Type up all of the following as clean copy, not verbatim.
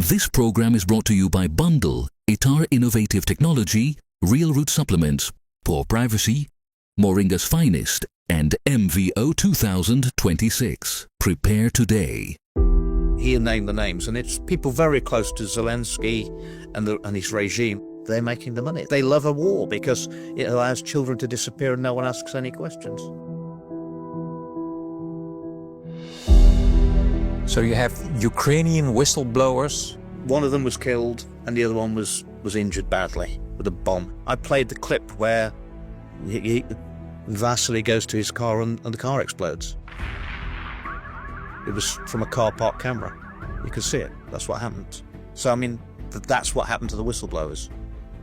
This program is brought to you by Bundle, Itar Innovative Technology, Real Root Supplements, Poor Privacy, Moringa's Finest, and MVO 2026. Prepare today. He'll name the names, and it's people very close to Zelensky and his regime. They're making the money. They love a war because it allows children to disappear and no one asks any questions. So you have Ukrainian whistleblowers. One of them was killed and the other one was injured badly with a bomb. I played the clip where Vasily goes to his car and the car explodes. It was from a car park camera. You could see it. That's what happened. So, I mean, that's what happened to the whistleblowers.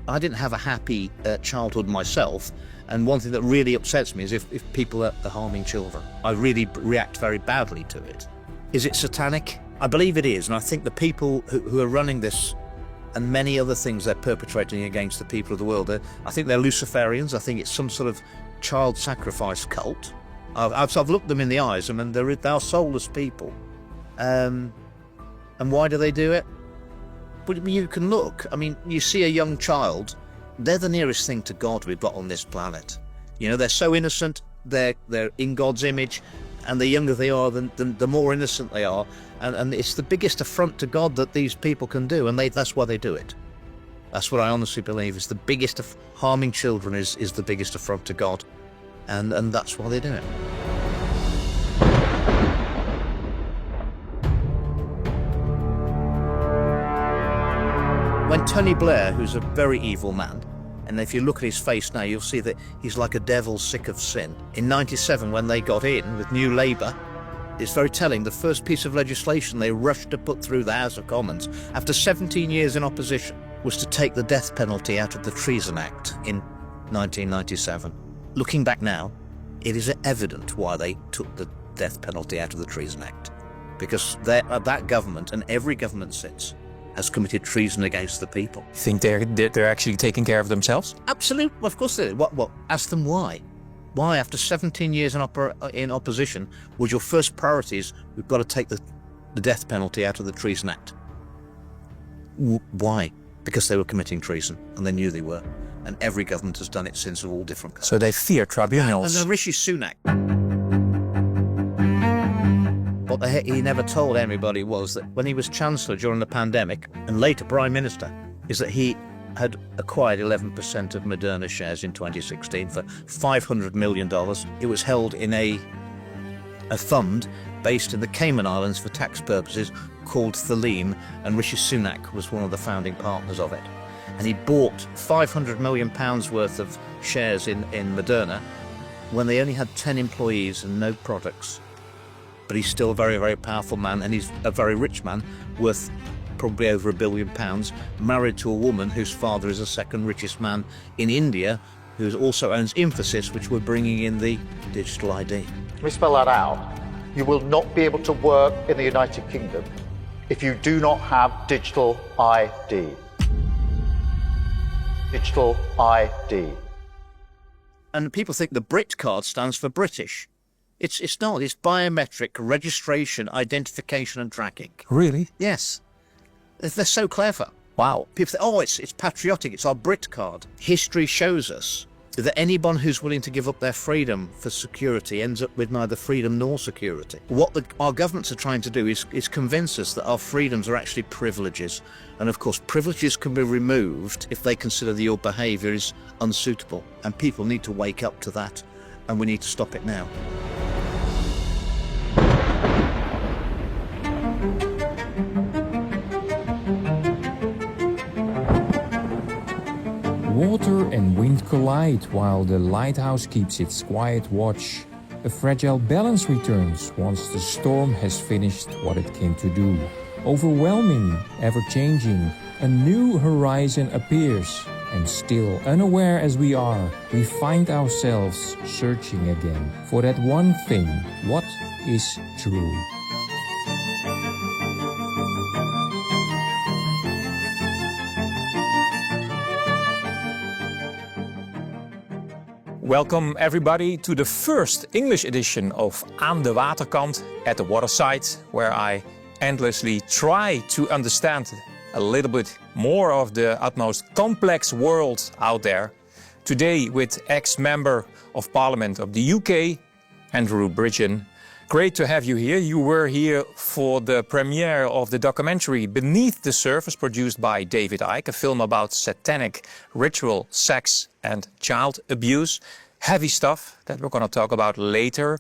I didn't have a happy childhood myself, and one thing that really upsets me is if people are harming children. I really react very badly to it. Is it satanic? I believe it is, and I think the people who are running this and many other things they're perpetrating against the people of the world, I think they're Luciferians. I think it's some sort of child sacrifice cult. I've looked them in the eyes, and they are soulless people. And why do they do it? But you can look, I mean, you see a young child, they're the nearest thing to God we've got on this planet. You know, they're so innocent, they're in God's image, and the younger they are, the more innocent they are. And it's the biggest affront to God that these people can do, and that's why they do it. That's what I honestly believe is the biggest harming children is the biggest affront to God, and that's why they do it. When Tony Blair, who's a very evil man, and if you look at his face now, you'll see that he's like a devil sick of sin. In '97, when they got in with New Labour, it's very telling, the first piece of legislation they rushed to put through the House of Commons, after 17 years in opposition, was to take the death penalty out of the Treason Act in 1997. Looking back now, it is evident why they took the death penalty out of the Treason Act. Because that government, and every government since, has committed treason against the people. You think they're actually taking care of themselves? Absolutely, of course they do. What? Ask them why. Why, after 17 years in opposition, was your first priority is we've got to take the death penalty out of the Treason Act? Why? Because they were committing treason, and they knew they were. And every government has done it since of all different kinds. So they fear tribunals. And Rishi Sunak. What he never told anybody was that when he was Chancellor during the pandemic, and later Prime Minister, is that he had acquired 11% of Moderna shares in 2016 for $500 million. It was held in a fund based in the Cayman Islands for tax purposes called Theleme, and Rishi Sunak was one of the founding partners of it. And he bought £500 million worth of shares in Moderna when they only had 10 employees and no products. But he's still a very, very powerful man, and he's a very rich man, worth probably over £1 billion, married to a woman whose father is the second richest man in India, who also owns Infosys, which we're bringing in the digital ID. Let me spell that out. You will not be able to work in the United Kingdom if you do not have digital ID. Digital ID. And people think the Brit card stands for British. It's not. It's biometric registration, identification and tracking. Really? Yes. They're so clever. Wow. People think, oh, it's patriotic, it's our Brit card. History shows us that anyone who's willing to give up their freedom for security ends up with neither freedom nor security. What our governments are trying to do is convince us that our freedoms are actually privileges. And of course, privileges can be removed if they consider that your behaviour is unsuitable. And people need to wake up to that, and we need to stop it now. Water and wind collide while the lighthouse keeps its quiet watch. A fragile balance returns once the storm has finished what it came to do. Overwhelming, ever-changing, a new horizon appears, and still unaware as we are, we find ourselves searching again for that one thing, what is true. Welcome everybody to the first English edition of Aan de Waterkant, at the waterside, where I endlessly try to understand a little bit more of the utmost complex world out there. Today with ex-member of Parliament of the UK, Andrew Bridgen. Great to have you here. You were here for the premiere of the documentary Beneath the Surface, produced by David Icke, a film about satanic ritual, sex and child abuse. Heavy stuff that we're going to talk about later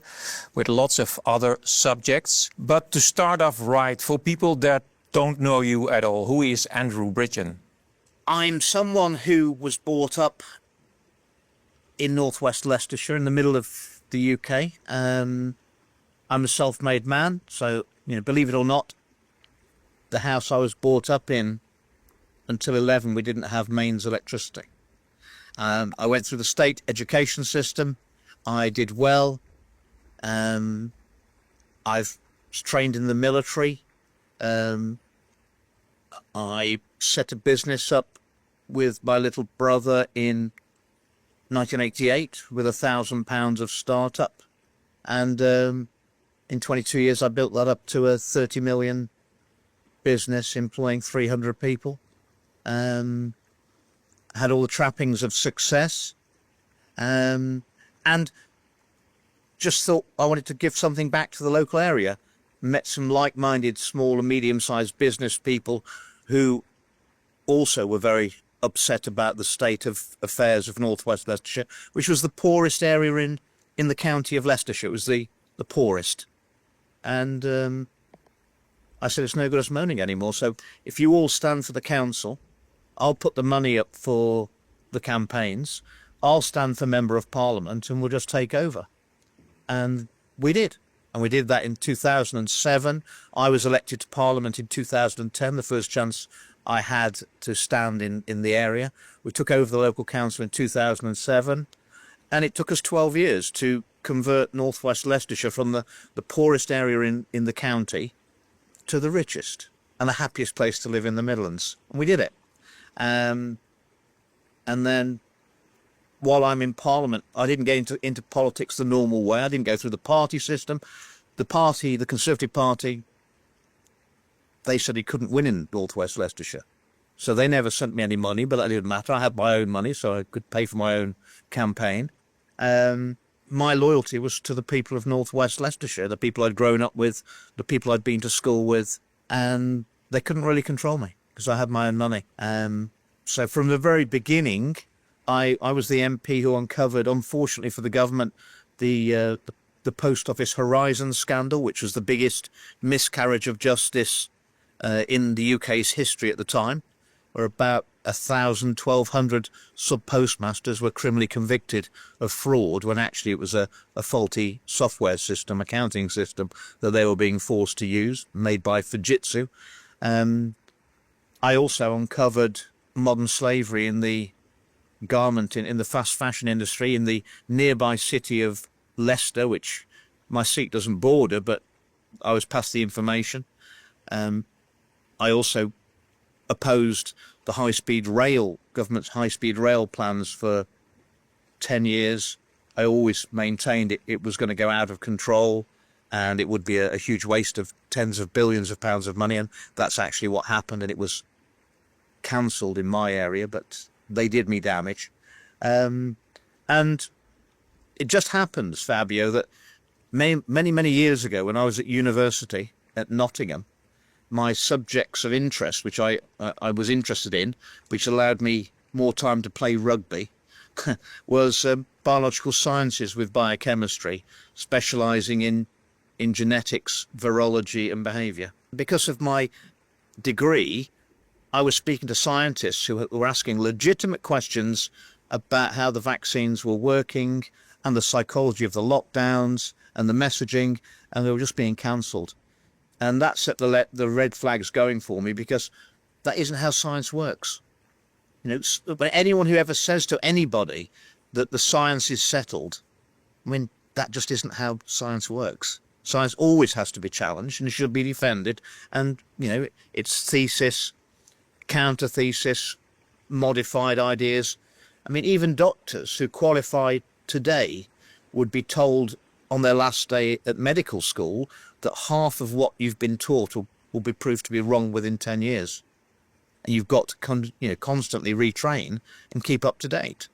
with lots of other subjects. But to start off right, for people that don't know you at all, who is Andrew Bridgen? I'm someone who was brought up in northwest Leicestershire in the middle of the UK. I'm a self-made man, so, believe it or not, the house I was brought up in, until 11, we didn't have mains electricity. I went through the state education system. I did well. I've trained in the military. I set a business up with my little brother in 1988 with £1,000 of startup. And in 22 years, I built that up to a 30 million business employing 300 people. Had all the trappings of success, and just thought I wanted to give something back to the local area. Met some like-minded small and medium-sized business people who also were very upset about the state of affairs of northwest Leicestershire, which was the poorest area in the county of Leicestershire. It was the poorest. And I said, it's no good us moaning anymore. So if you all stand for the council, I'll put the money up for the campaigns. I'll stand for Member of Parliament and we'll just take over. And we did. And we did that in 2007. I was elected to Parliament in 2010, the first chance I had to stand in the area. We took over the local council in 2007. And it took us 12 years to convert northwest Leicestershire from the poorest area in the county to the richest and the happiest place to live in the Midlands. And we did it. And then while I'm in Parliament, I didn't get into politics the normal way. I didn't go through the party system. The Conservative Party, they said he couldn't win in northwest Leicestershire. So they never sent me any money, but that didn't matter. I had my own money, so I could pay for my own campaign. My loyalty was to the people of northwest Leicestershire, the people I'd grown up with, the people I'd been to school with, and they couldn't really control me because I had my own money. So from the very beginning, I was the MP who uncovered, unfortunately for the government, the Post Office Horizon scandal, which was the biggest miscarriage of justice in the UK's history at the time, where about 1,200 sub-postmasters were criminally convicted of fraud when actually it was a faulty software system, accounting system, that they were being forced to use, made by Fujitsu. I also uncovered modern slavery in the garment, in the fast fashion industry, in the nearby city of Leicester, which my seat doesn't border, but I was passed the information. I also opposed the government's high-speed rail plans for 10 years. I always maintained it was going to go out of control and it would be a huge waste of tens of billions of pounds of money, and that's actually what happened, and it was cancelled in my area, but they did me damage. And it just happens, Fabio, that many years ago when I was at university at Nottingham, my subjects of interest, which I was interested in, which allowed me more time to play rugby, was biological sciences with biochemistry, specialising in genetics, virology and behaviour. Because of my degree, I was speaking to scientists who were asking legitimate questions about how the vaccines were working and the psychology of the lockdowns and the messaging, and they were just being cancelled. And that set the red flags going for me, because that isn't how science works. But anyone who ever says to anybody that the science is settled, that just isn't how science works. Science always has to be challenged and it should be defended. And, it's thesis, counter-thesis, modified ideas. Even doctors who qualify today would be told on their last day at medical school that half of what you've been taught will be proved to be wrong within 10 years. and you've got to constantly retrain and keep up to date.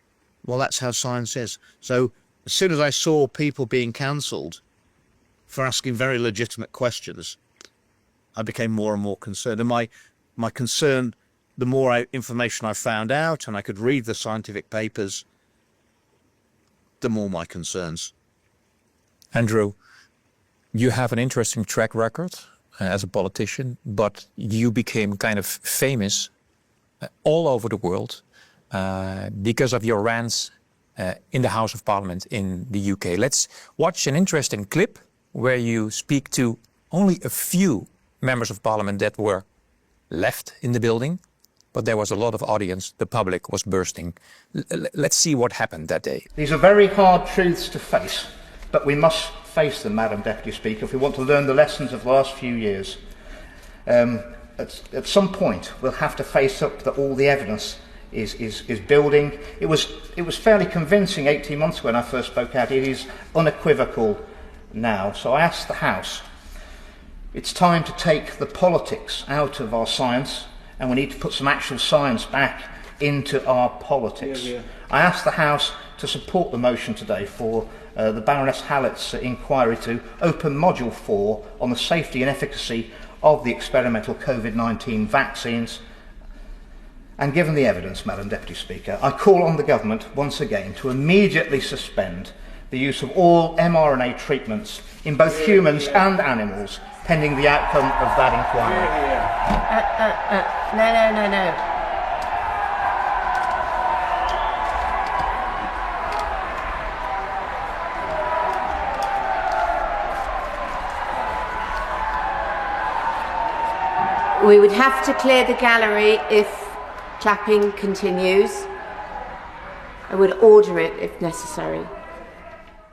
Well, that's how science is. So as soon as I saw people being cancelled for asking very legitimate questions, I became more and more concerned. And my concern, the more information I found out and I could read the scientific papers, the more my concerns. Andrew, you have an interesting track record as a politician, but you became kind of famous all over the world because of your rants in the House of Parliament in the UK. Let's watch an interesting clip where you speak to only a few members of Parliament that were left in the building, but there was a lot of audience. The public was bursting. Let's see what happened that day. These are very hard truths to face, but we must face them, Madam Deputy Speaker, if we want to learn the lessons of the last few years. At some point, we'll have to face up that all the evidence is building. It was fairly convincing 18 months ago when I first spoke out. It is unequivocal now. So I asked the House, it's time to take the politics out of our science, and we need to put some actual science back into our politics. Yeah. I asked the House to support the motion today for the Baroness Hallett's inquiry to open Module 4 on the safety and efficacy of the experimental COVID-19 vaccines. And given the evidence, Madam Deputy Speaker, I call on the government once again to immediately suspend the use of all mRNA treatments in both humans and animals, pending the outcome of that inquiry. No. We would have to clear the gallery if clapping continues. I would order it if necessary.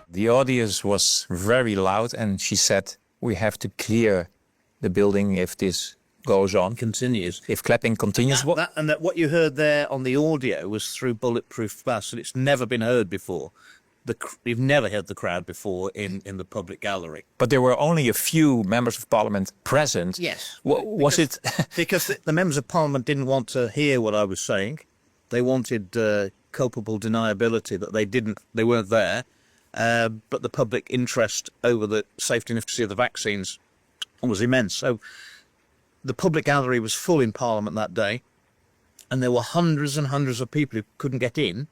The audience was very loud and she said, we have to clear the building if this goes on. Continues. If clapping continues. What you heard there on the audio was through bulletproof glass, and it's never been heard before. You've never heard the crowd before in the public gallery. But there were only a few members of Parliament present. Yes. Was it? Because the members of Parliament didn't want to hear what I was saying. They wanted culpable deniability that they weren't there. But the public interest over the safety and efficacy of the vaccines was immense. So the public gallery was full in Parliament that day, and there were hundreds and hundreds of people who couldn't get in.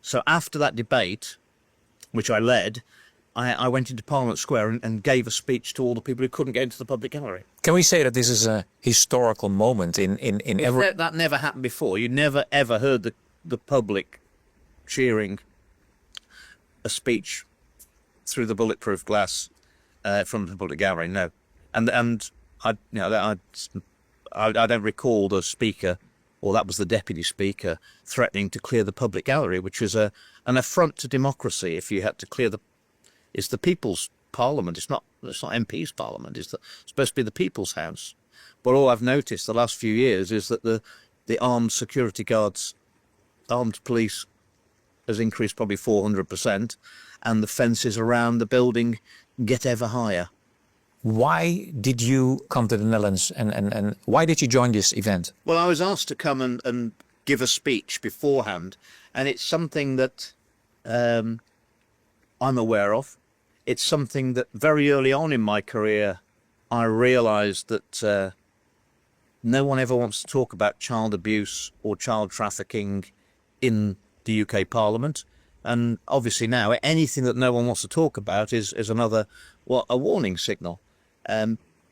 So after that debate, which I led, I went into Parliament Square and gave a speech to all the people who couldn't get into the public gallery. Can we say that this is a historical moment in every... That never happened before. You never ever heard the public cheering a speech through the bulletproof glass from the public gallery. No, and I don't recall the speaker, or that was the deputy speaker, threatening to clear the public gallery, which was an affront to democracy. If you had to clear it's the people's parliament. It's not MP's parliament. It's supposed to be the people's house. But all I've noticed the last few years is that the armed security guards, armed police, has increased probably 400%, and the fences around the building get ever higher. Why did you come to the Netherlands and why did you join this event? Well, I was asked to come and give a speech beforehand, and it's something that I'm aware of. It's something that very early on in my career I realised that no one ever wants to talk about child abuse or child trafficking in the UK Parliament, and obviously now anything that no one wants to talk about is another a warning signal.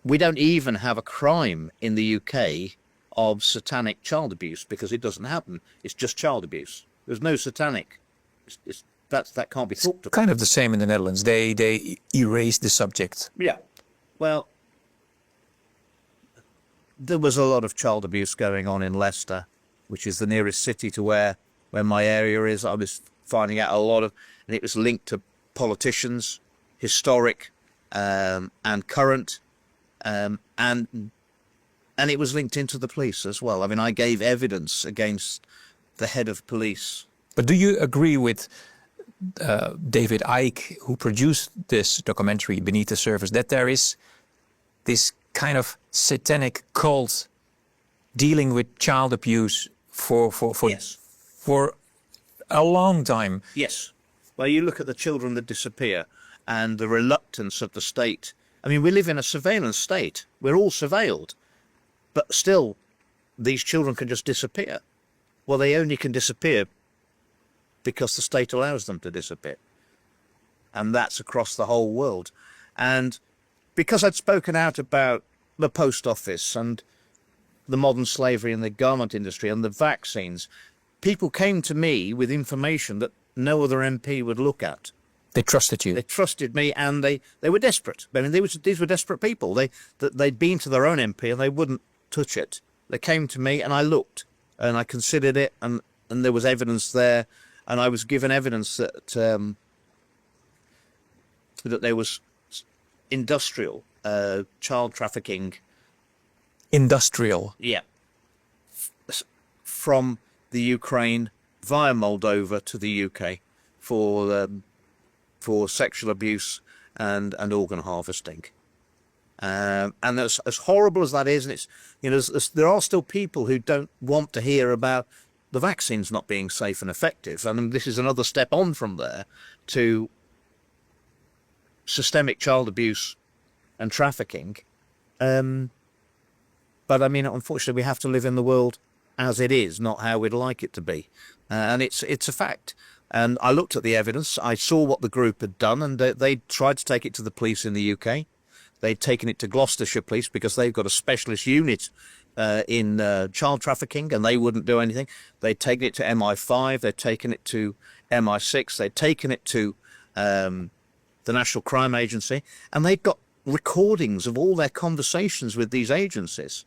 We don't even have a crime in the UK of satanic child abuse because it doesn't happen. It's just child abuse. There's no satanic. That can't be talked about. Kind of the same in the Netherlands. They erased the subject. Yeah. Well, there was a lot of child abuse going on in Leicester, which is the nearest city to where my area is. I was finding out a lot of, and it was linked to politicians, historic and current, and it was linked into the police as well. I mean, I gave evidence against the head of police. But do you agree with David Icke, who produced this documentary Beneath the Surface, that there is this kind of satanic cult dealing with child abuse for Yes. for a long time. Yes. Well, you look at the children that disappear and the reluctance of the state. I mean, we live in a surveillance state. We're all surveilled. But still, these children can just disappear. Well, they only can disappear because the state allows them to disappear. And that's across the whole world. And because I'd spoken out about the post office and the modern slavery in the garment industry and the vaccines, people came to me with information that no other MP would look at. They trusted you. They trusted me, and they were desperate. I mean, these were desperate people. They'd been to their own MP and they wouldn't touch it. They came to me and I looked and I considered it, and there was evidence there, and I was given evidence that that there was industrial child trafficking. Industrial. Yeah. From the Ukraine via Moldova to the UK for sexual abuse and organ harvesting. And as horrible as that is, and it's, you know, there are still people who don't want to hear about the vaccines not being safe and effective. And this is another step on from there to systemic child abuse and trafficking. But I mean, unfortunately, we have to live in the world as it is, not how we'd like it to be. And it's a fact. And I looked at the evidence. I saw what the group had done, and they tried to take it to the police in the UK. They'd taken it to Gloucestershire Police because they've got a specialist unit in child trafficking, and they wouldn't do anything. They'd taken it to MI5. They'd taken it to MI6. They'd taken it to the National Crime Agency, and they'd got recordings of all their conversations with these agencies.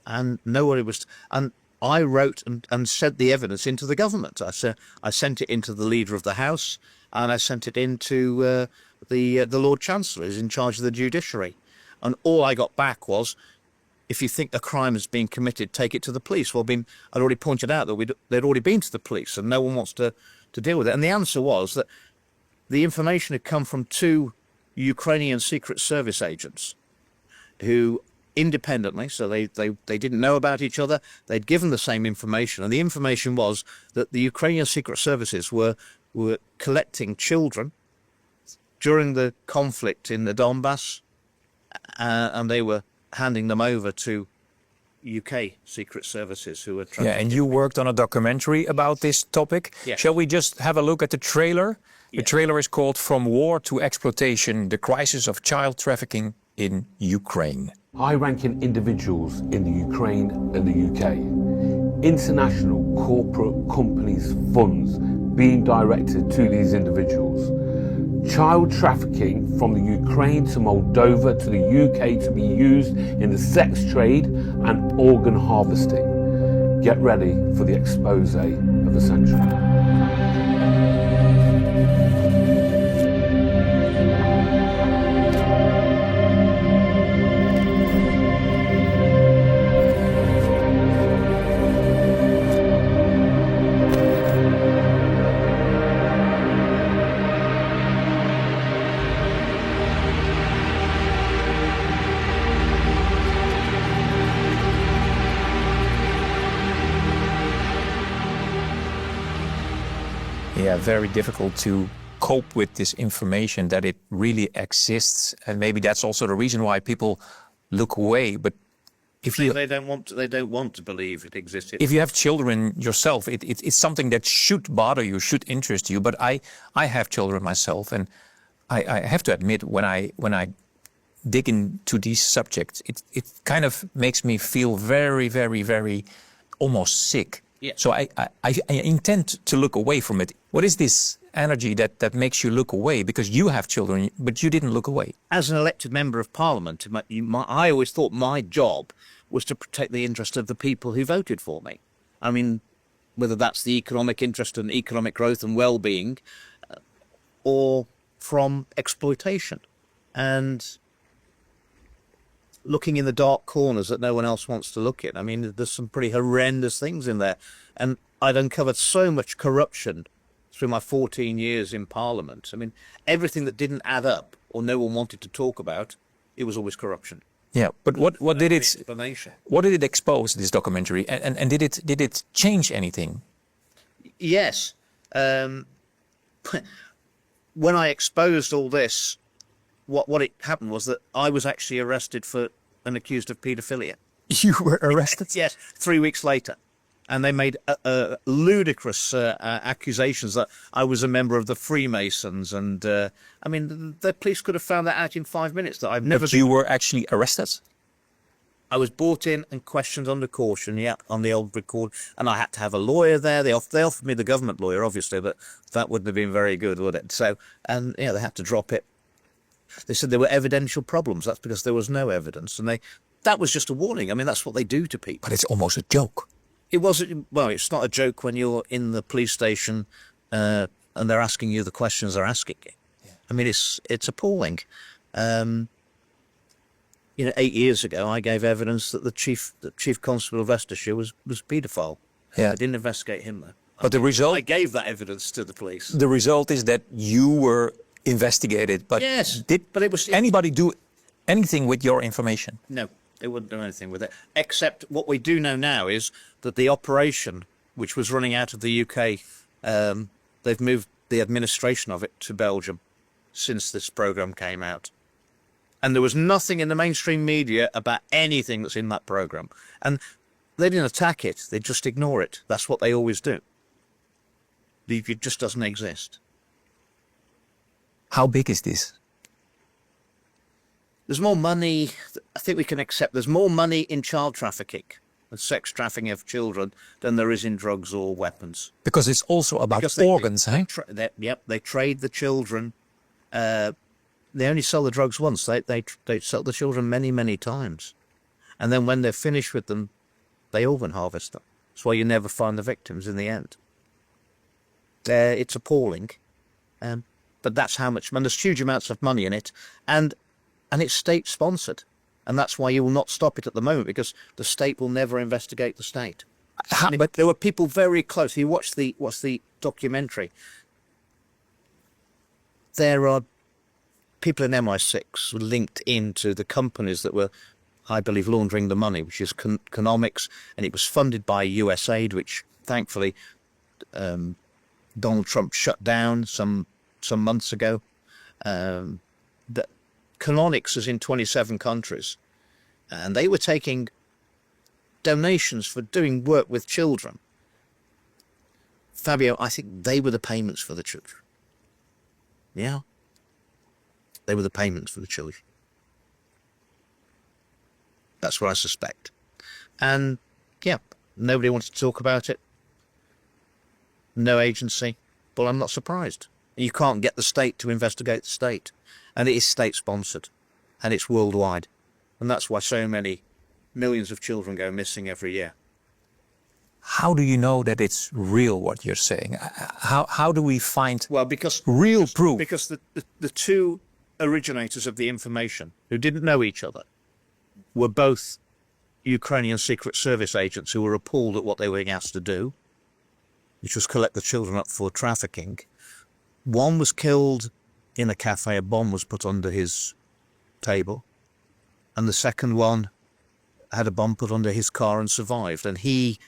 And nobody was. And I wrote and sent the evidence into the government. I sent it into the leader of the House, and I sent it into the Lord Chancellor, who's in charge of the judiciary. And all I got back was, if you think a crime has been committed, take it to the police. Well, I'd already pointed out that they'd already been to the police, and no one wants to deal with it. And the answer was that the information had come from 2 Ukrainian Secret Service agents who independently, so they didn't know about each other, they'd given the same information, and the information was that the Ukrainian Secret Services were collecting children during the conflict in the Donbass, and they were handing them over to UK Secret Services who were trying. Yeah, and you worked on a documentary about this topic. Yes. Shall we just have a look at the trailer? The Yes. trailer is called From War to Exploitation, the Crisis of Child Trafficking in Ukraine. High-ranking individuals in the Ukraine and the UK, international corporate companies' funds being directed to these individuals, child trafficking from the Ukraine to Moldova to the UK to be used in the sex trade and organ harvesting. Get ready for the expose of the century. Yeah, very difficult to cope with this information that it really exists, and maybe that's also the reason why people look away. But if you They don't want to believe it existed. if you have children yourself, it's something that should bother you, should interest you. But I have children myself, and I have to admit, when I dig into these subjects, it kind of makes me feel very, very, very almost sick. Yeah. So I intend to look away from it. What is this energy that makes you look away? Because you have children, but you didn't look away. As an elected member of Parliament, I always thought my job was to protect the interest of the people who voted for me. I mean, whether that's the economic interest and economic growth and well-being, or from exploitation and looking in the dark corners that no one else wants to look in. I mean, there's some pretty horrendous things in there. And I'd uncovered so much corruption through my 14 years in Parliament. I mean, everything that didn't add up or no one wanted to talk about, it was always corruption. Yeah, but what did it Explanation. what did it expose, this documentary, and did it change anything? Yes. When I exposed all this, what it happened was that I was actually arrested for and accused of paedophilia. You were arrested? Yes, 3 weeks later. And they made ludicrous accusations that I was a member of the Freemasons. And, I mean, the police could have found that out in 5 minutes, that I've never But you were actually arrested? I was brought in and questioned under caution, yeah, on the old record. And I had to have a lawyer there. They offered me the government lawyer, obviously, but that wouldn't have been very good, would it? So, and, yeah, they had to drop it. They said there were evidential problems. That's because there was no evidence. And that was just a warning. I mean, that's what they do to people. But it's almost a joke. It wasn't, well, it's not a joke when you're in the police station and they're asking you the questions they're asking you. Yeah. I mean, it's appalling. 8 years ago, I gave evidence that the chief constable of Leicestershire was paedophile. Yeah. I didn't investigate him, though. But the result... I gave that evidence to the police. The result is that you were investigated. But yes, did but it was anybody do anything with your information? No, they wouldn't do anything with it. Except what we do know now is that the operation, which was running out of the UK, they've moved the administration of it to Belgium since this programme came out. And there was nothing in the mainstream media about anything that's in that programme. And they didn't attack it, they just ignore it. That's what they always do. It just doesn't exist. How big is this? There's more money, I think we can accept, there's more money in child trafficking and sex trafficking of children than there is in drugs or weapons. Because it's also about organs, eh? They trade the children. They only sell the drugs once. They sell the children many, many times. And then when they're finished with them, they organ harvest them. That's why you never find the victims in the end. It's appalling. But that's how much money. There's huge amounts of money in it. And it's state-sponsored. And that's why you will not stop it at the moment, because the state will never investigate the state. But there were people very close. You watch the documentary. There are people in MI6 linked into the companies that were, I believe, laundering the money, which is Economics, and it was funded by USAID, which thankfully Donald Trump shut down some months ago. That Canonics is in 27 countries, and they were taking donations for doing work with children. Fabio, I think they were the payments for the children. Yeah. They were the payments for the children. That's what I suspect. And, yeah, nobody wanted to talk about it. No agency. Well, I'm not surprised. You can't get the state to investigate the state. And it is state-sponsored. And it's worldwide. And that's why so many millions of children go missing every year. How do you know that it's real, what you're saying? How do we find real proof? Because the two originators of the information, who didn't know each other, were both Ukrainian Secret Service agents who were appalled at what they were being asked to do, which was collect the children up for trafficking. One was killed in a cafe, a bomb was put under his table, and the second one had a bomb put under his car and survived. And he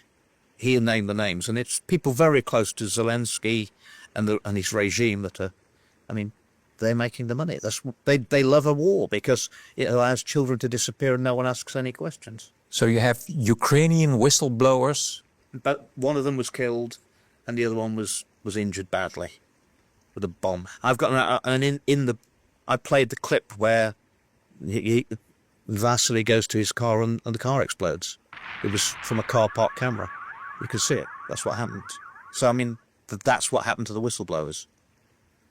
named the names, and it's people very close to Zelensky and his regime that are, I mean, they're making the money. They love a war because it allows children to disappear and no one asks any questions. So you have Ukrainian whistleblowers, but one of them was killed, and the other one was injured badly with a bomb. I've got I played the clip where Vasily goes to his car and the car explodes. It was from a car park camera. You could see it. That's what happened. So I mean, that's what happened to the whistleblowers.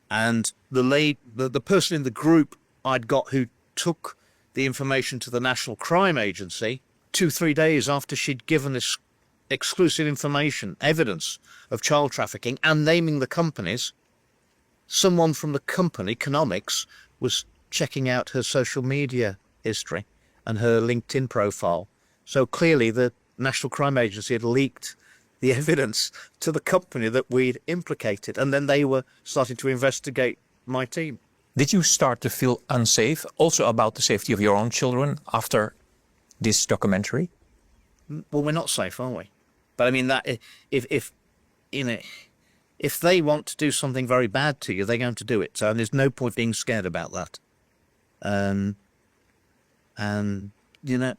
And the person in the group I'd got who took the information to the National Crime Agency 2-3 days after she'd given this exclusive information, evidence of child trafficking, and naming the companies, someone from the company, Economics, was checking out her social media history and her LinkedIn profile. So clearly the National Crime Agency had leaked the evidence to the company that we'd implicated, and then they were starting to investigate my team. Did you start to feel unsafe also about the safety of your own children after this documentary? Well, we're not safe, are we? But I mean, that if you know, if they want to do something very bad to you, they're going to do it. So there's no point being scared about that. And you know,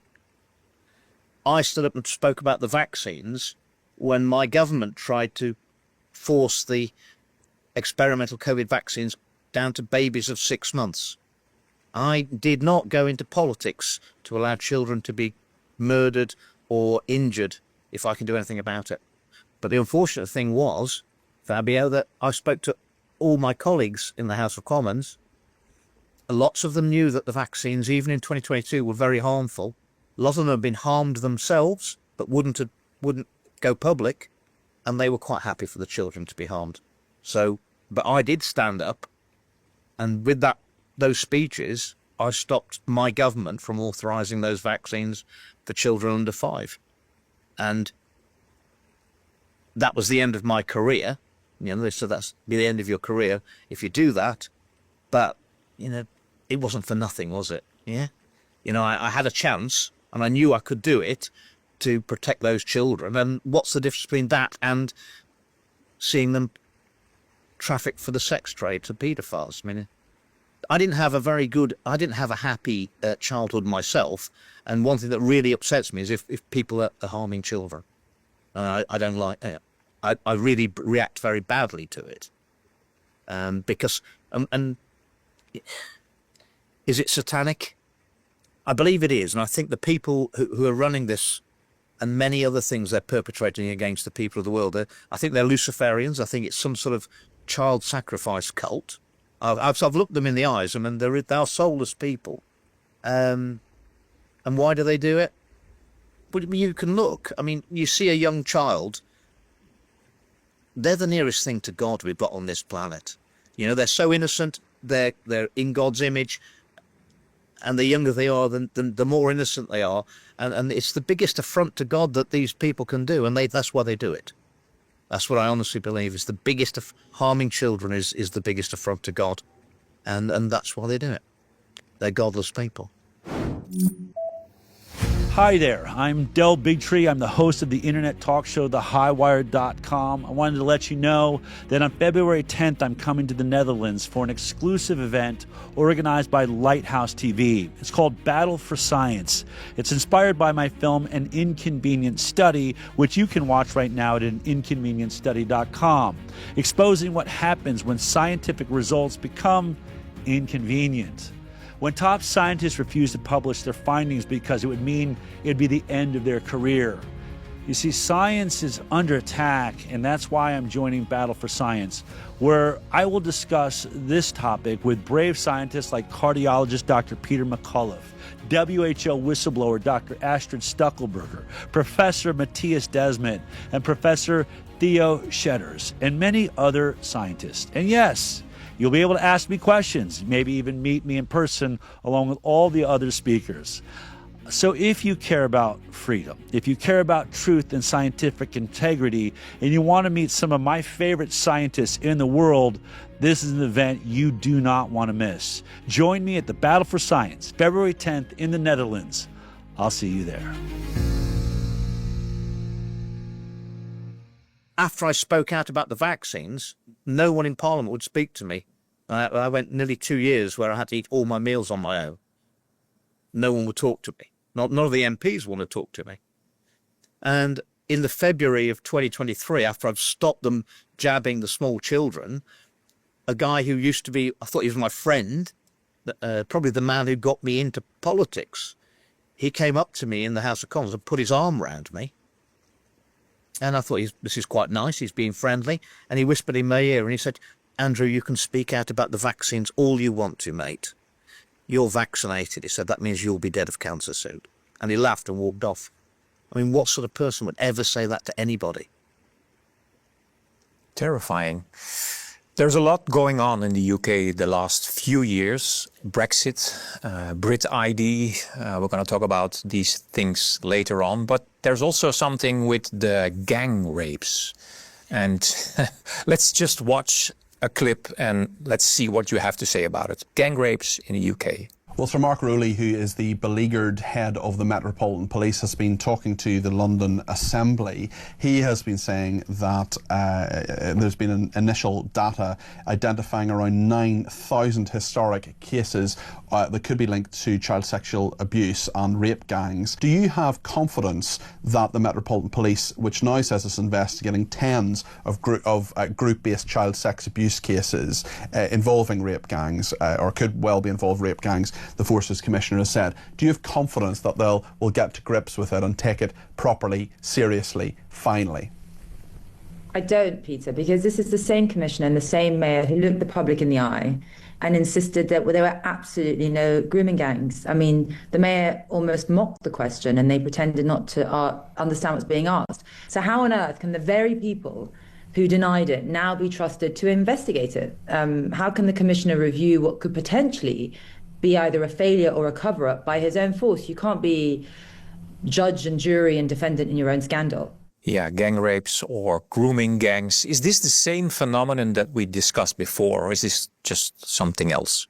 I stood up and spoke about the vaccines when my government tried to force the experimental COVID vaccines down to babies of 6 months. I did not go into politics to allow children to be murdered or injured if I can do anything about it. But the unfortunate thing was, Fabio, that I spoke to all my colleagues in the House of Commons. Lots of them knew that the vaccines, even in 2022, were very harmful. A lot of them had been harmed themselves, but wouldn't go public, and they were quite happy for the children to be harmed. So, but I did stand up, and with those speeches, I stopped my government from authorising those vaccines for children under 5. And that was the end of my career. You know, they said that's be the end of your career if you do that. But, you know, it wasn't for nothing, was it? Yeah. You know, I had a chance, and I knew I could do it to protect those children. And what's the difference between that and seeing them traffic for the sex trade to paedophiles? I mean, I didn't have a happy childhood myself. And one thing that really upsets me is if people are harming children. I don't like it. I really react very badly to it. Because, and is it satanic? I believe it is. And I think the people who are running this and many other things they're perpetrating against the people of the world, I think they're Luciferians. I think it's some sort of child sacrifice cult. I've looked them in the eyes. I mean, they are soulless people. And why do they do it? But you can look. I mean, you see a young child. They're the nearest thing to God we've got on this planet. You know, they're so innocent. They're in God's image. And the younger they are, the more innocent they are. And it's the biggest affront to God that these people can do. And that's why they do it. That's what I honestly believe is the biggest of harming children is the biggest affront to God. And that's why they do it. They're godless people. Hi there, I'm Del Bigtree. I'm the host of the internet talk show, thehighwire.com. I wanted to let you know that on February 10th, I'm coming to the Netherlands for an exclusive event organized by Lighthouse TV. It's called Battle for Science. It's inspired by my film, An Inconvenient Study, which you can watch right now at aninconvenientstudy.com, exposing what happens when scientific results become inconvenient. When top scientists refuse to publish their findings because it would mean it'd be the end of their career. You see, science is under attack, and that's why I'm joining Battle for Science, where I will discuss this topic with brave scientists like cardiologist Dr. Peter McCullough, WHO whistleblower Dr. Astrid Stuckelberger, Professor Matthias Desmet, and Professor Theo Shedders, and many other scientists. And yes, you'll be able to ask me questions, maybe even meet me in person along with all the other speakers. So if you care about freedom, if you care about truth and scientific integrity, and you want to meet some of my favorite scientists in the world, this is an event you do not want to miss. Join me at the Battle for Science, February 10th in the Netherlands. I'll see you there. After I spoke out about the vaccines, no one in Parliament would speak to me. I went nearly 2 years where I had to eat all my meals on my own. No one would talk to me. None of the MPs want to talk to me. And in the February of 2023, after I've stopped them jabbing the small children, a guy who used to be, I thought he was my friend, probably the man who got me into politics, he came up to me in the House of Commons and put his arm round me. And I thought, this is quite nice, he's being friendly. And he whispered in my ear and he said, "Andrew, you can speak out about the vaccines all you want to, mate. You're vaccinated." He said, "That means you'll be dead of cancer soon." And he laughed and walked off. I mean, what sort of person would ever say that to anybody? Terrifying. There's a lot going on in the UK the last few years. Brexit, Brit ID, we're going to talk about these things later on. But there's also something with the gang rapes. And let's just watch a clip and let's see what you have to say about it. Gang rapes in the UK. Well, Sir Mark Rowley, who is the beleaguered head of the Metropolitan Police, has been talking to the London Assembly. He has been saying that there's been an initial data identifying around 9,000 historic cases that could be linked to child sexual abuse and rape gangs. Do you have confidence that the Metropolitan Police, which now says it's investigating tens of group-based child sex abuse cases involving rape gangs, or could well be involved rape gangs, the Forces Commissioner has said, do you have confidence that will get to grips with it and take it properly, seriously, finally? I don't, Peter, because this is the same commissioner and the same mayor who looked the public in the eye and insisted that there were absolutely no grooming gangs. I mean, the mayor almost mocked the question and they pretended not to understand what's being asked. So how on earth can the very people who denied it now be trusted to investigate it? How can the commissioner review what could potentially be either a failure or a cover-up by his own force? You can't be judge and jury and defendant in your own scandal. Yeah, gang rapes or grooming gangs. Is this the same phenomenon that we discussed before, or is this just something else?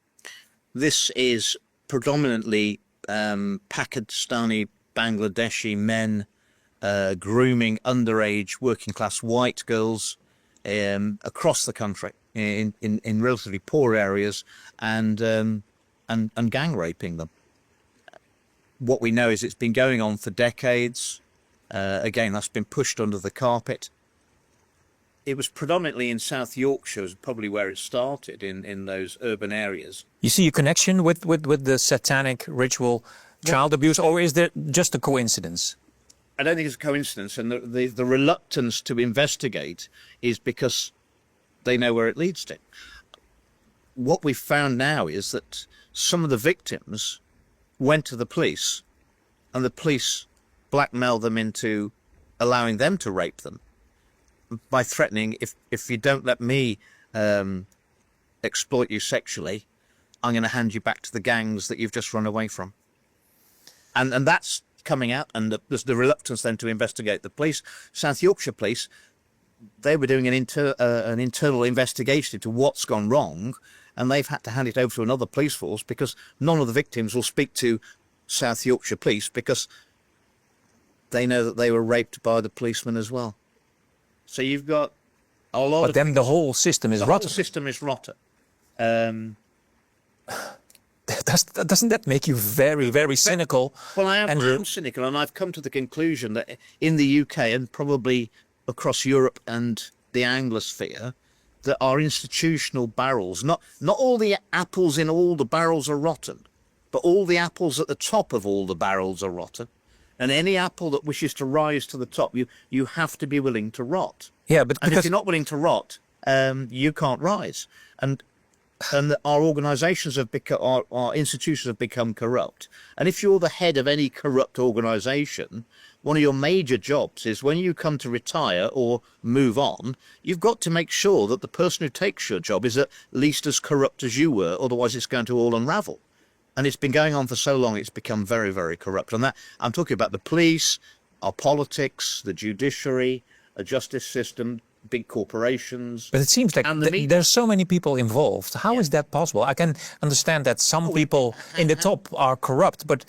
This is predominantly Pakistani, Bangladeshi men grooming underage working-class white girls across the country in relatively poor areas and gang raping them. What we know is it's been going on for decades. Again, that's been pushed under the carpet. It was predominantly in South Yorkshire, is probably where it started, in those urban areas. You see a connection with the satanic ritual child abuse, or is there just a coincidence? I don't think it's a coincidence, and the reluctance to investigate is because they know where it leads to. What we've found now is that some of the victims went to the police, and the police blackmailed them into allowing them to rape them by threatening, if you don't let me exploit you sexually, I'm going to hand you back to the gangs that you've just run away from. And that's coming out, and there's the reluctance then to investigate. The police, South Yorkshire Police, they were doing an internal investigation into what's gone wrong, and they've had to hand it over to another police force because none of the victims will speak to South Yorkshire Police because they know that they were raped by the policeman as well. So you've got a lot of... But then the whole system is rotten. The whole system is rotten. Doesn't that make you very, very cynical? Well, I am cynical, and I've come to the conclusion that in the UK and probably across Europe and the Anglosphere, that our institutional barrels, not all the apples in all the barrels are rotten, but all the apples at the top of all the barrels are rotten. And any apple that wishes to rise to the top, you have to be willing to rot. Yeah, but and if you're not willing to rot, you can't rise. And our organisations have become, our institutions have become corrupt. And if you're the head of any corrupt organisation, one of your major jobs is when you come to retire or move on, you've got to make sure that the person who takes your job is at least as corrupt as you were, otherwise it's going to all unravel. And it's been going on for so long, it's become very, very corrupt. And that, I'm talking about the police, our politics, the judiciary, a justice system, big corporations. But it seems like there's so many people involved. How is that possible? I can understand that some people in the top are corrupt, but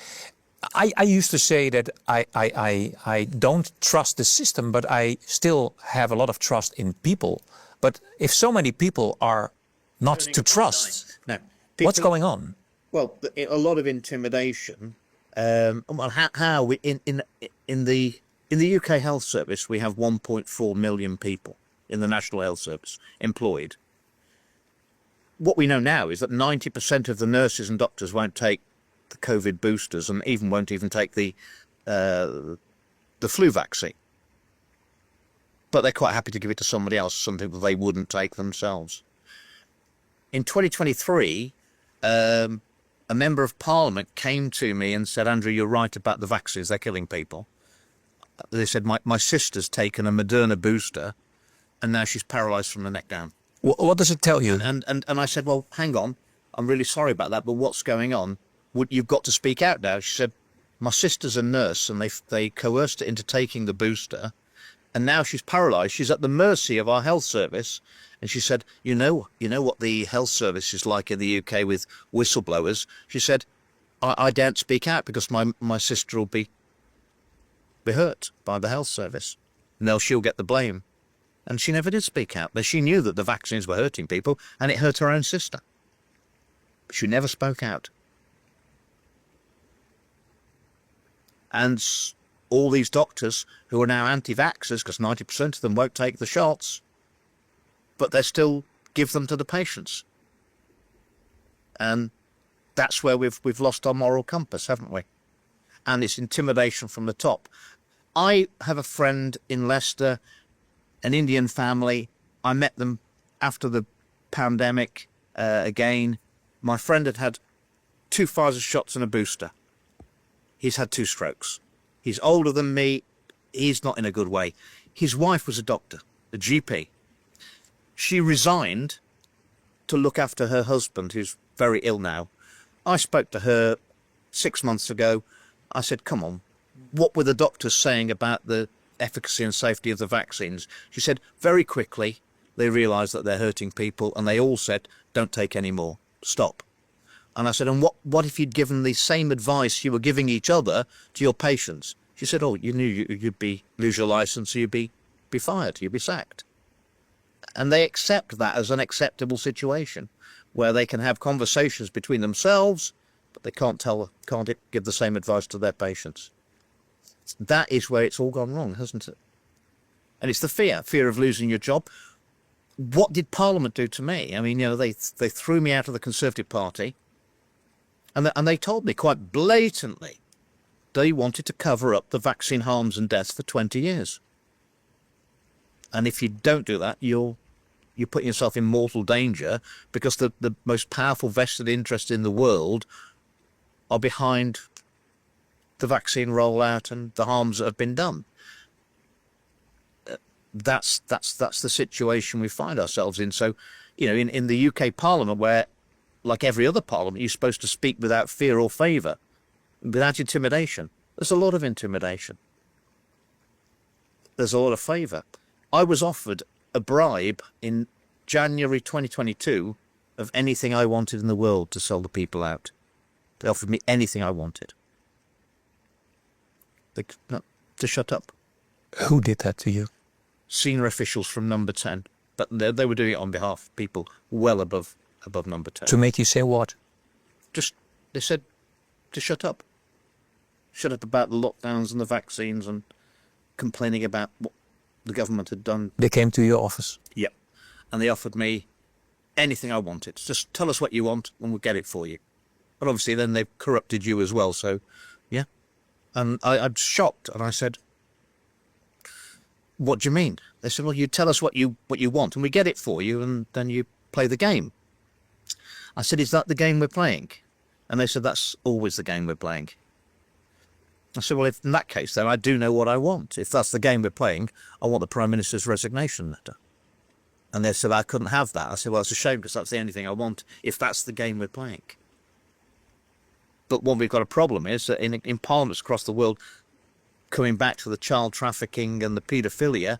I used to say that I don't trust the system, but I still have a lot of trust in people. But if so many people are not to trust, what's going on? Well, a lot of intimidation. Well, how we in the UK Health Service we have 1.4 million people in the National Health Service employed. What we know now is that 90% of the nurses and doctors won't take the COVID boosters and won't even take the flu vaccine. But they're quite happy to give it to somebody else, something that they wouldn't take themselves. In 2023, a member of Parliament came to me and said, Andrew, you're right about the vaccines, they're killing people. They said, my sister's taken a Moderna booster and now she's paralysed from the neck down. What does it tell you? And I said, well, hang on, I'm really sorry about that, but what's going on? You've got to speak out now. She said, my sister's a nurse and they coerced her into taking the booster And now she's paralysed. She's at the mercy of our health service. And she said, you know what the health service is like in the UK with whistleblowers? She said, I daren't speak out because my sister will be hurt by the health service. And she'll get the blame. And she never did speak out. But she knew that the vaccines were hurting people, and it hurt her own sister. She never spoke out. And all these doctors who are now anti-vaxxers, because 90% of them won't take the shots, but they still give them to the patients. And that's where we've lost our moral compass, haven't we? And it's intimidation from the top. I have a friend in Leicester, an Indian family. I met them after the pandemic again. My friend had 2 Pfizer shots and a booster. He's had 2 strokes. He's older than me. He's not in a good way. His wife was a doctor, a GP. She resigned to look after her husband, who's very ill now. I spoke to her 6 months ago. I said, come on, what were the doctors saying about the efficacy and safety of the vaccines? She said, very quickly, they realised that they're hurting people, and they all said, don't take any more, stop. And I said, and what if you'd given the same advice you were giving each other to your patients? She said, oh, you knew you'd lose your licence, you'd be fired, you'd be sacked. And they accept that as an acceptable situation, where they can have conversations between themselves, but they can't give the same advice to their patients. That is where it's all gone wrong, hasn't it? And it's the fear of losing your job. What did Parliament do to me? I mean, they threw me out of the Conservative Party, and they told me quite blatantly they wanted to cover up the vaccine harms and deaths for 20 years. And if you don't do that, you're putting yourself in mortal danger, because the most powerful vested interests in the world are behind the vaccine rollout and the harms that have been done. That's the situation we find ourselves in. So, in the UK Parliament, where, like every other parliament, you're supposed to speak without fear or favour, without intimidation. There's a lot of intimidation. There's a lot of favour. I was offered a bribe in January 2022 of anything I wanted in the world to sell the people out. They offered me anything I wanted. To shut up. Who did that to you? Senior officials from Number 10. But they were doing it on behalf of people well above Number 10. To make you say what? They said to shut up. Shut up about the lockdowns and the vaccines and complaining about what the government had done. They came to your office? Yep. And they offered me anything I wanted. Just tell us what you want and we'll get it for you. But obviously then they've corrupted you as well, so yeah. And I'm shocked, and I said, what do you mean? They said, well, you tell us what you want and we get it for you, and then you play the game. I said, is that the game we're playing? And they said, that's always the game we're playing. I said, well, if in that case, then I do know what I want. If that's the game we're playing, I want the Prime Minister's resignation letter. And they said, I couldn't have that. I said, well, it's a shame, because that's the only thing I want, if that's the game we're playing. But what we've got a problem is that in parliaments across the world, coming back to the child trafficking and the paedophilia,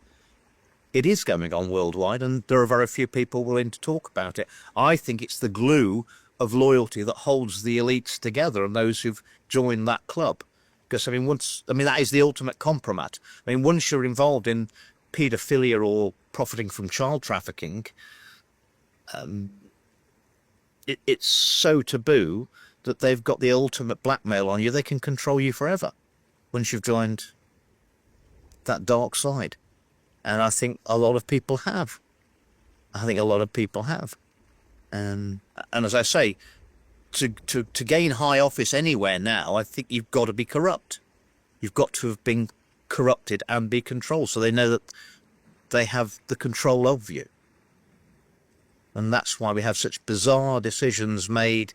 it is going on worldwide, and there are very few people willing to talk about it. I think it's the glue of loyalty that holds the elites together and those who've joined that club. Because, that is the ultimate compromat. Once you're involved in paedophilia or profiting from child trafficking, it's so taboo that they've got the ultimate blackmail on you. They can control you forever once you've joined that dark side. And I think a lot of people have. And as I say, to gain high office anywhere now, I think you've got to be corrupt. You've got to have been corrupted and be controlled, so they know that they have the control of you. And that's why we have such bizarre decisions made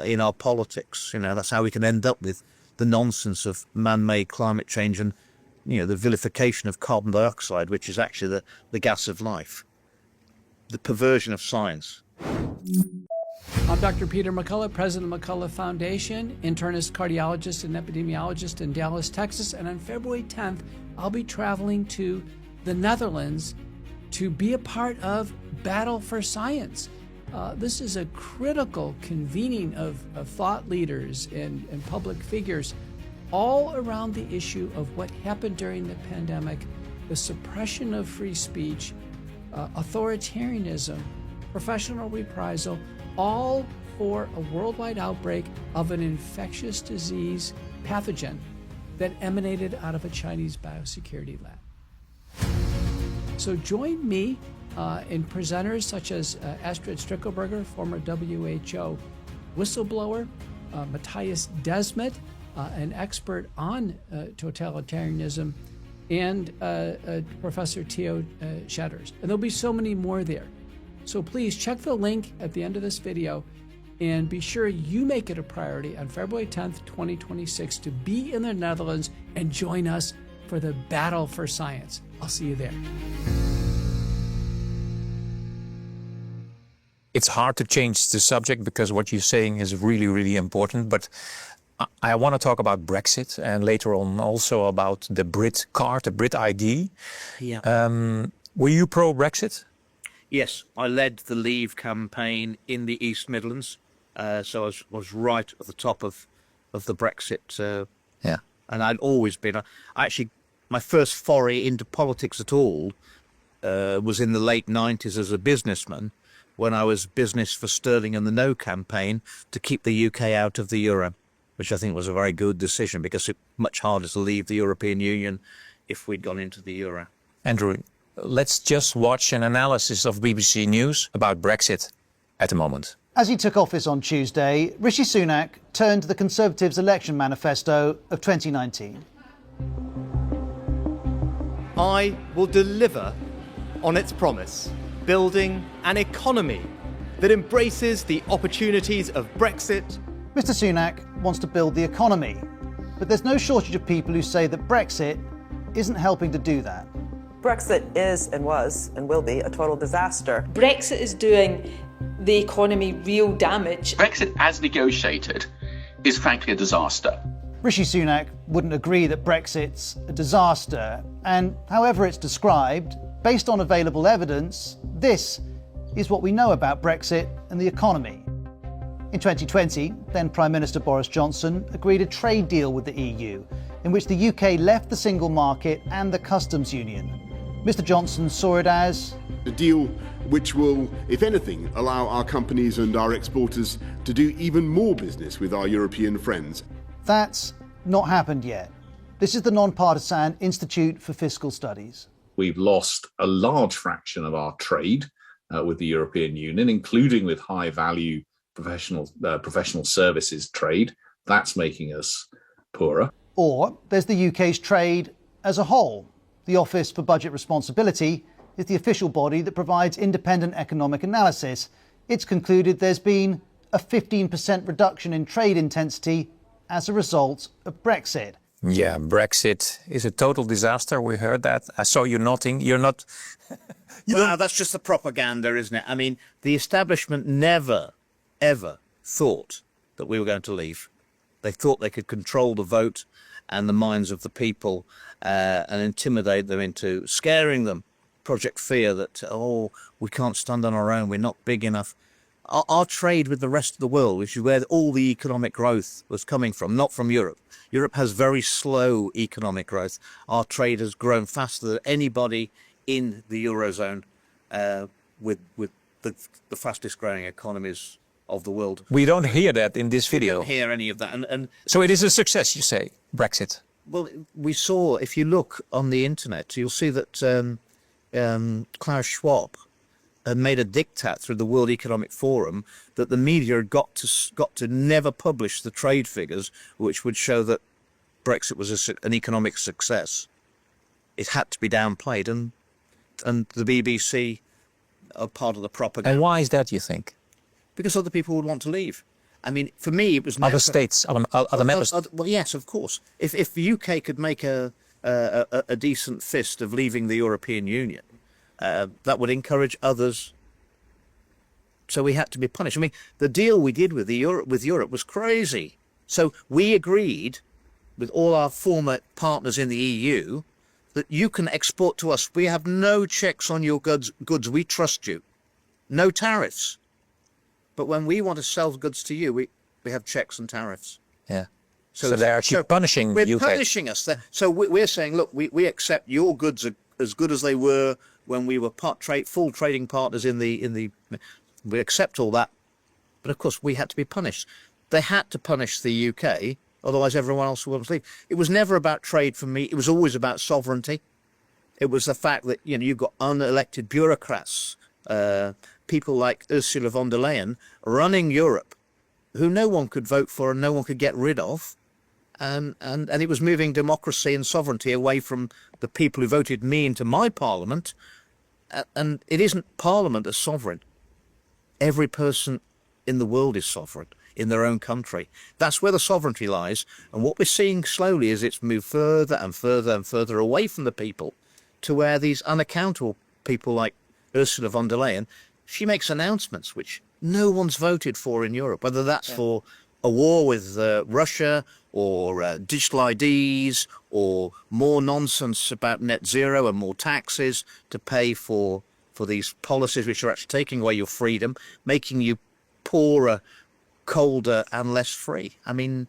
in our politics. That's how we can end up with the nonsense of man-made climate change and, the vilification of carbon dioxide, which is actually the gas of life. The perversion of science. I'm Dr. Peter McCullough, president of McCullough Foundation, internist, cardiologist, and epidemiologist in Dallas, Texas. And on February 10th, I'll be traveling to the Netherlands to be a part of Battle for Science. This is a critical convening of thought leaders and public figures all around the issue of what happened during the pandemic, the suppression of free speech, authoritarianism, professional reprisal, all for a worldwide outbreak of an infectious disease pathogen that emanated out of a Chinese biosecurity lab. So join me and presenters such as Astrid Strickelberger, former WHO whistleblower, Matthias Desmet, an expert on totalitarianism, and Professor Theo Shetters. And there'll be so many more there. So please check the link at the end of this video and be sure you make it a priority on February 10th, 2026 to be in the Netherlands and join us for the Battle for Science. I'll see you there. It's hard to change the subject because what you're saying is really, really important. But I want to talk about Brexit and later on also about the Brit card, the Brit ID. Yeah. Were you pro-Brexit? Yes, I led the Leave campaign in the East Midlands, so I was right at the top of the Brexit. Yeah. And I'd always been. My first foray into politics at all was in the late 90s as a businessman, when I was business for Sterling and the No campaign to keep the UK out of the euro, which I think was a very good decision because it's much harder to leave the European Union if we'd gone into the euro. Andrew, let's just watch an analysis of BBC News about Brexit at the moment. As he took office on Tuesday, Rishi Sunak turned to the Conservatives' election manifesto of 2019. I will deliver on its promise, building an economy that embraces the opportunities of Brexit. Mr. Sunak wants to build the economy, but there's no shortage of people who say that Brexit isn't helping to do that. Brexit is and was and will be a total disaster. Brexit is doing the economy real damage. Brexit, as negotiated, is frankly a disaster. Rishi Sunak wouldn't agree that Brexit's a disaster, and however it's described, based on available evidence, this is what we know about Brexit and the economy. In 2020, then Prime Minister Boris Johnson agreed a trade deal with the EU, in which the UK left the single market and the customs union. Mr. Johnson saw it as a deal which will, if anything, allow our companies and our exporters to do even more business with our European friends. That's not happened yet. This is the non-partisan Institute for Fiscal Studies. We've lost a large fraction of our trade with the European Union, including with high-value professional services trade. That's making us poorer. Or there's the UK's trade as a whole. The Office for Budget Responsibility is the official body that provides independent economic analysis. It's concluded there's been a 15% reduction in trade intensity as a result of Brexit. Yeah, Brexit is a total disaster. We heard that. I saw you nodding. You're not... Well, that's just the propaganda, isn't it? I mean, the establishment never, ever thought that we were going to leave. They thought they could control the vote and the minds of the people and intimidate them into scaring them. Project Fear that, oh, we can't stand on our own, we're not big enough. Our trade with the rest of the world, which is where all the economic growth was coming from, not from Europe. Europe has very slow economic growth. Our trade has grown faster than anybody in the Eurozone with the fastest growing economies of the world. We don't hear that in this video. We don't hear any of that. And so it is a success, you say, Brexit? Well, we saw, if you look on the internet, you'll see that Klaus Schwab had made a diktat through the World Economic Forum that the media got to never publish the trade figures, which would show that Brexit was an economic success. It had to be downplayed, and the BBC are part of the propaganda. And why is that, you think? Because other people would want to leave. I mean, for me, it was other states, other member states. Well, yes, of course. If the UK could make a decent fist of leaving the European Union, that would encourage others So we had to be punished. I mean, the deal we did with Europe was crazy. So we agreed with all our former partners in the EU that you can export to us. We have no checks on your goods. We trust you. No tariffs. But when we want to sell goods to you, we have checks and tariffs. Yeah. So they're actually punishing the UK. We're punishing us. So we're saying, look, we accept your goods are as good as they were when we were full trading partners in the. We accept all that, but of course we had to be punished. They had to punish the UK, otherwise everyone else would leave. It was never about trade for me. It was always about sovereignty. It was the fact that you've got unelected bureaucrats, people like Ursula von der Leyen running Europe, who no one could vote for and no one could get rid of. And it was moving democracy and sovereignty away from the people who voted me into my parliament. And it isn't parliament as sovereign. Every person in the world is sovereign in their own country. That's where the sovereignty lies. And what we're seeing slowly is it's moved further and further and further away from the people to where these unaccountable people like Ursula von der Leyen, she makes announcements which no one's voted for in Europe, whether that's for a war with Russia or digital IDs or more nonsense about net zero and more taxes to pay for these policies which are actually taking away your freedom, making you poorer, colder and less free. I mean,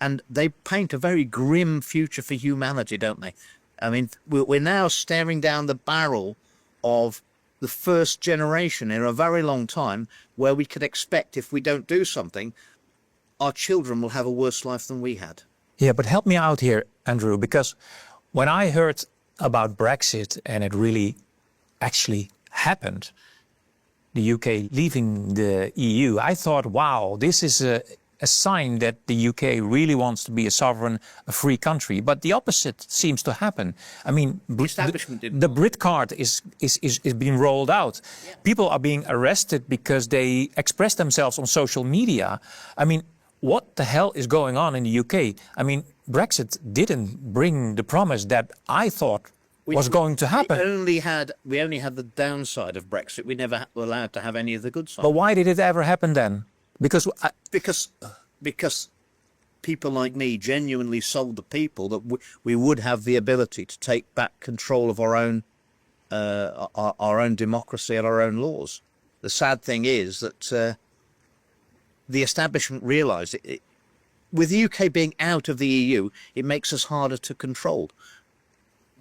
and they paint a very grim future for humanity, don't they? I mean, we're now staring down the barrel of the first generation in a very long time where we could expect if we don't do something, our children will have a worse life than we had. Yeah, but help me out here, Andrew, because when I heard about Brexit and it really actually happened, the UK leaving the EU, I thought, wow, this is a sign that the UK really wants to be a sovereign, a free country. But the opposite seems to happen. I mean, the Brit card is being rolled out. Yeah. People are being arrested because they express themselves on social media. I mean, what the hell is going on in the UK? I mean, Brexit didn't bring the promise that I thought was going to happen. We only had the downside of Brexit. We never were allowed to have any of the good side. But why did it ever happen then? Because people like me genuinely sold the people that we would have the ability to take back control of our own democracy and our own laws. The sad thing is that the establishment realised with the UK being out of the EU, it makes us harder to control.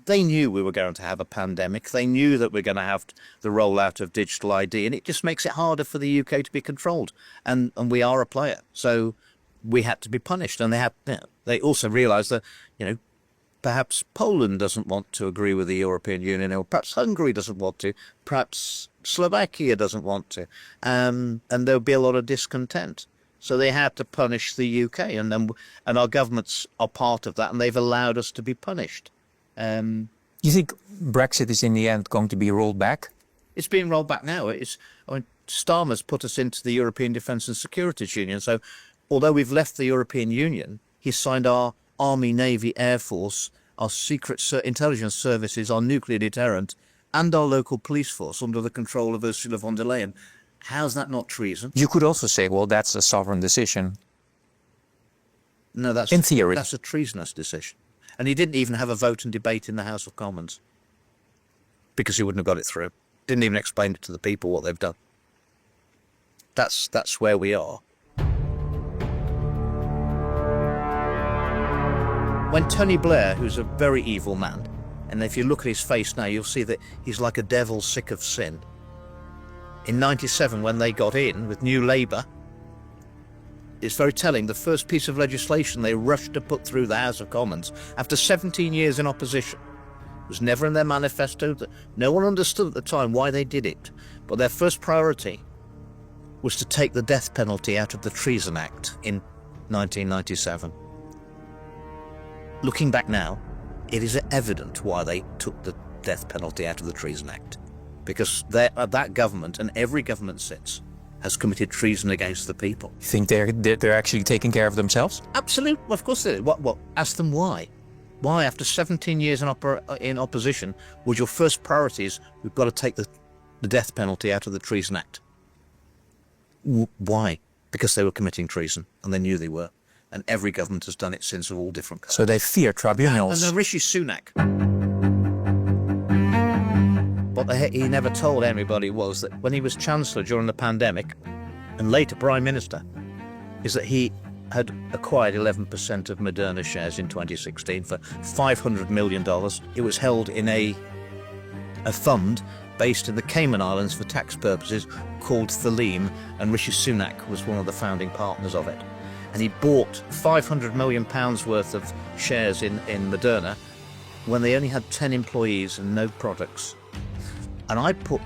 They knew we were going to have a pandemic. They knew that we're going to have the rollout of digital ID, and it just makes it harder for the UK to be controlled. And we are a player, so we had to be punished. And they also realised that, perhaps Poland doesn't want to agree with the European Union, or perhaps Hungary doesn't want to, perhaps Slovakia doesn't want to, and there'll be a lot of discontent. So they had to punish the UK, and our governments are part of that, and they've allowed us to be punished. You think Brexit is in the end going to be rolled back? It's being rolled back now. Starmer's put us into the European Defence and Securities Union. So although we've left the European Union, he's signed our Army, Navy, Air Force, our secret intelligence services, our nuclear deterrent, and our local police force under the control of Ursula von der Leyen. How's that not treason? You could also say, well, that's a sovereign decision. No, in theory. That's a treasonous decision. And he didn't even have a vote and debate in the House of Commons because he wouldn't have got it through. Didn't even explain it to the people what they've done. That's where we are. When Tony Blair, who's a very evil man, and if you look at his face now, you'll see that he's like a devil sick of sin. In '97, when they got in with New Labour, it's very telling. The first piece of legislation they rushed to put through the House of Commons after 17 years in opposition. It was never in their manifesto. No one understood at the time why they did it. But their first priority was to take the death penalty out of the Treason Act in 1997. Looking back now, it is evident why they took the death penalty out of the Treason Act. Because that government, and every government since, has committed treason against the people. You think they're actually taking care of themselves? Absolutely, of course they did. What? Ask them why. Why, after 17 years in opposition, was your first priority is we've got to take the death penalty out of the Treason Act? Why? Because they were committing treason, and they knew they were. And every government has done it since, of all different kinds. So they fear tribunals. And Rishi Sunak, what he never told anybody was that when he was Chancellor during the pandemic, and later Prime Minister, is that he had acquired 11% of Moderna shares in 2016 for $500 million. It was held in a fund based in the Cayman Islands for tax purposes called Thalim, and Rishi Sunak was one of the founding partners of it. And he bought £500 million worth of shares in Moderna when they only had 10 employees and no products. And I put,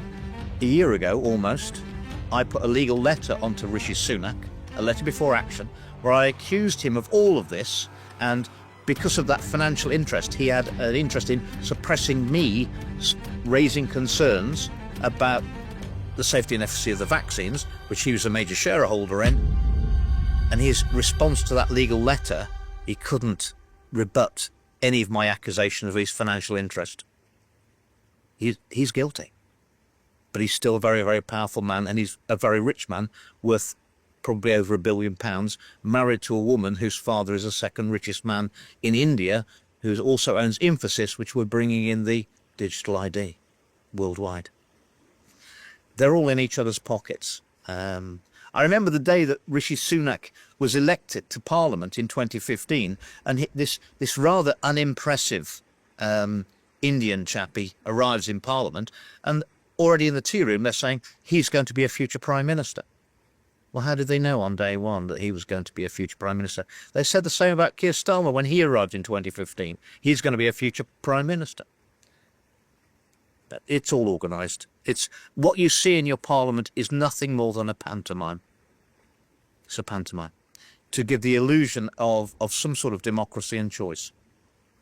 a year ago almost, I put a legal letter onto Rishi Sunak, a letter before action, where I accused him of all of this, and because of that financial interest, he had an interest in suppressing me, raising concerns about the safety and efficacy of the vaccines, which he was a major shareholder in. And his response to that legal letter, he couldn't rebut any of my accusation of his financial interest. He's guilty. But he's still a very, very powerful man, and he's a very rich man, worth probably over £1 billion, married to a woman whose father is the second richest man in India, who also owns Infosys, which we're bringing in the digital ID worldwide. They're all in each other's pockets. I remember the day that Rishi Sunak was elected to Parliament in 2015, and this rather unimpressive Indian chappie arrives in Parliament, and already in the tea room they're saying he's going to be a future Prime Minister. Well, how did they know on day one that he was going to be a future Prime Minister? They said the same about Keir Starmer when he arrived in 2015. He's going to be a future Prime Minister. But it's all organised. It's what you see in your Parliament is nothing more than a pantomime. It's a pantomime to give the illusion of some sort of democracy and choice.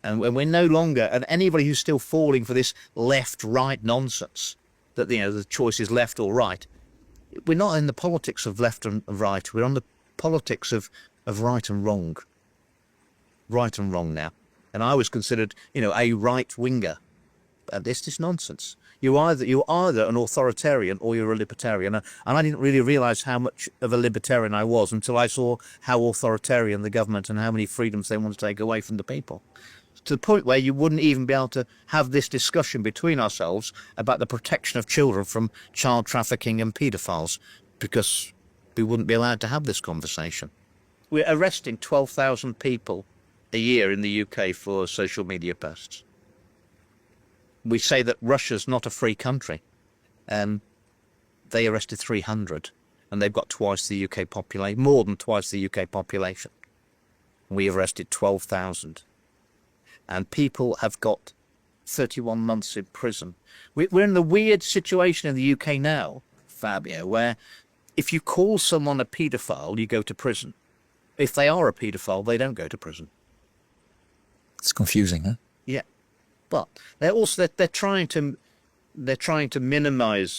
And when we're no longer, and anybody who's still falling for this left-right nonsense, that the choice is left or right, we're not in the politics of left and right. We're on the politics of right and wrong. Right and wrong now. And I was considered, a right-winger. And this is nonsense. You're either an authoritarian or you're a libertarian. And I didn't really realise how much of a libertarian I was until I saw how authoritarian the government and how many freedoms they want to take away from the people. To the point where you wouldn't even be able to have this discussion between ourselves about the protection of children from child trafficking and paedophiles, because we wouldn't be allowed to have this conversation. We're arresting 12,000 people a year in the UK for social media posts. We say that Russia's not a free country. They arrested 300, and they've got twice the UK population, more than twice the UK population. We arrested 12,000. And people have got 31 months in prison. We're in the weird situation in the UK now, Fabio, where if you call someone a paedophile, you go to prison. If they are a paedophile, they don't go to prison. It's confusing, huh? Yeah, but they're trying to minimise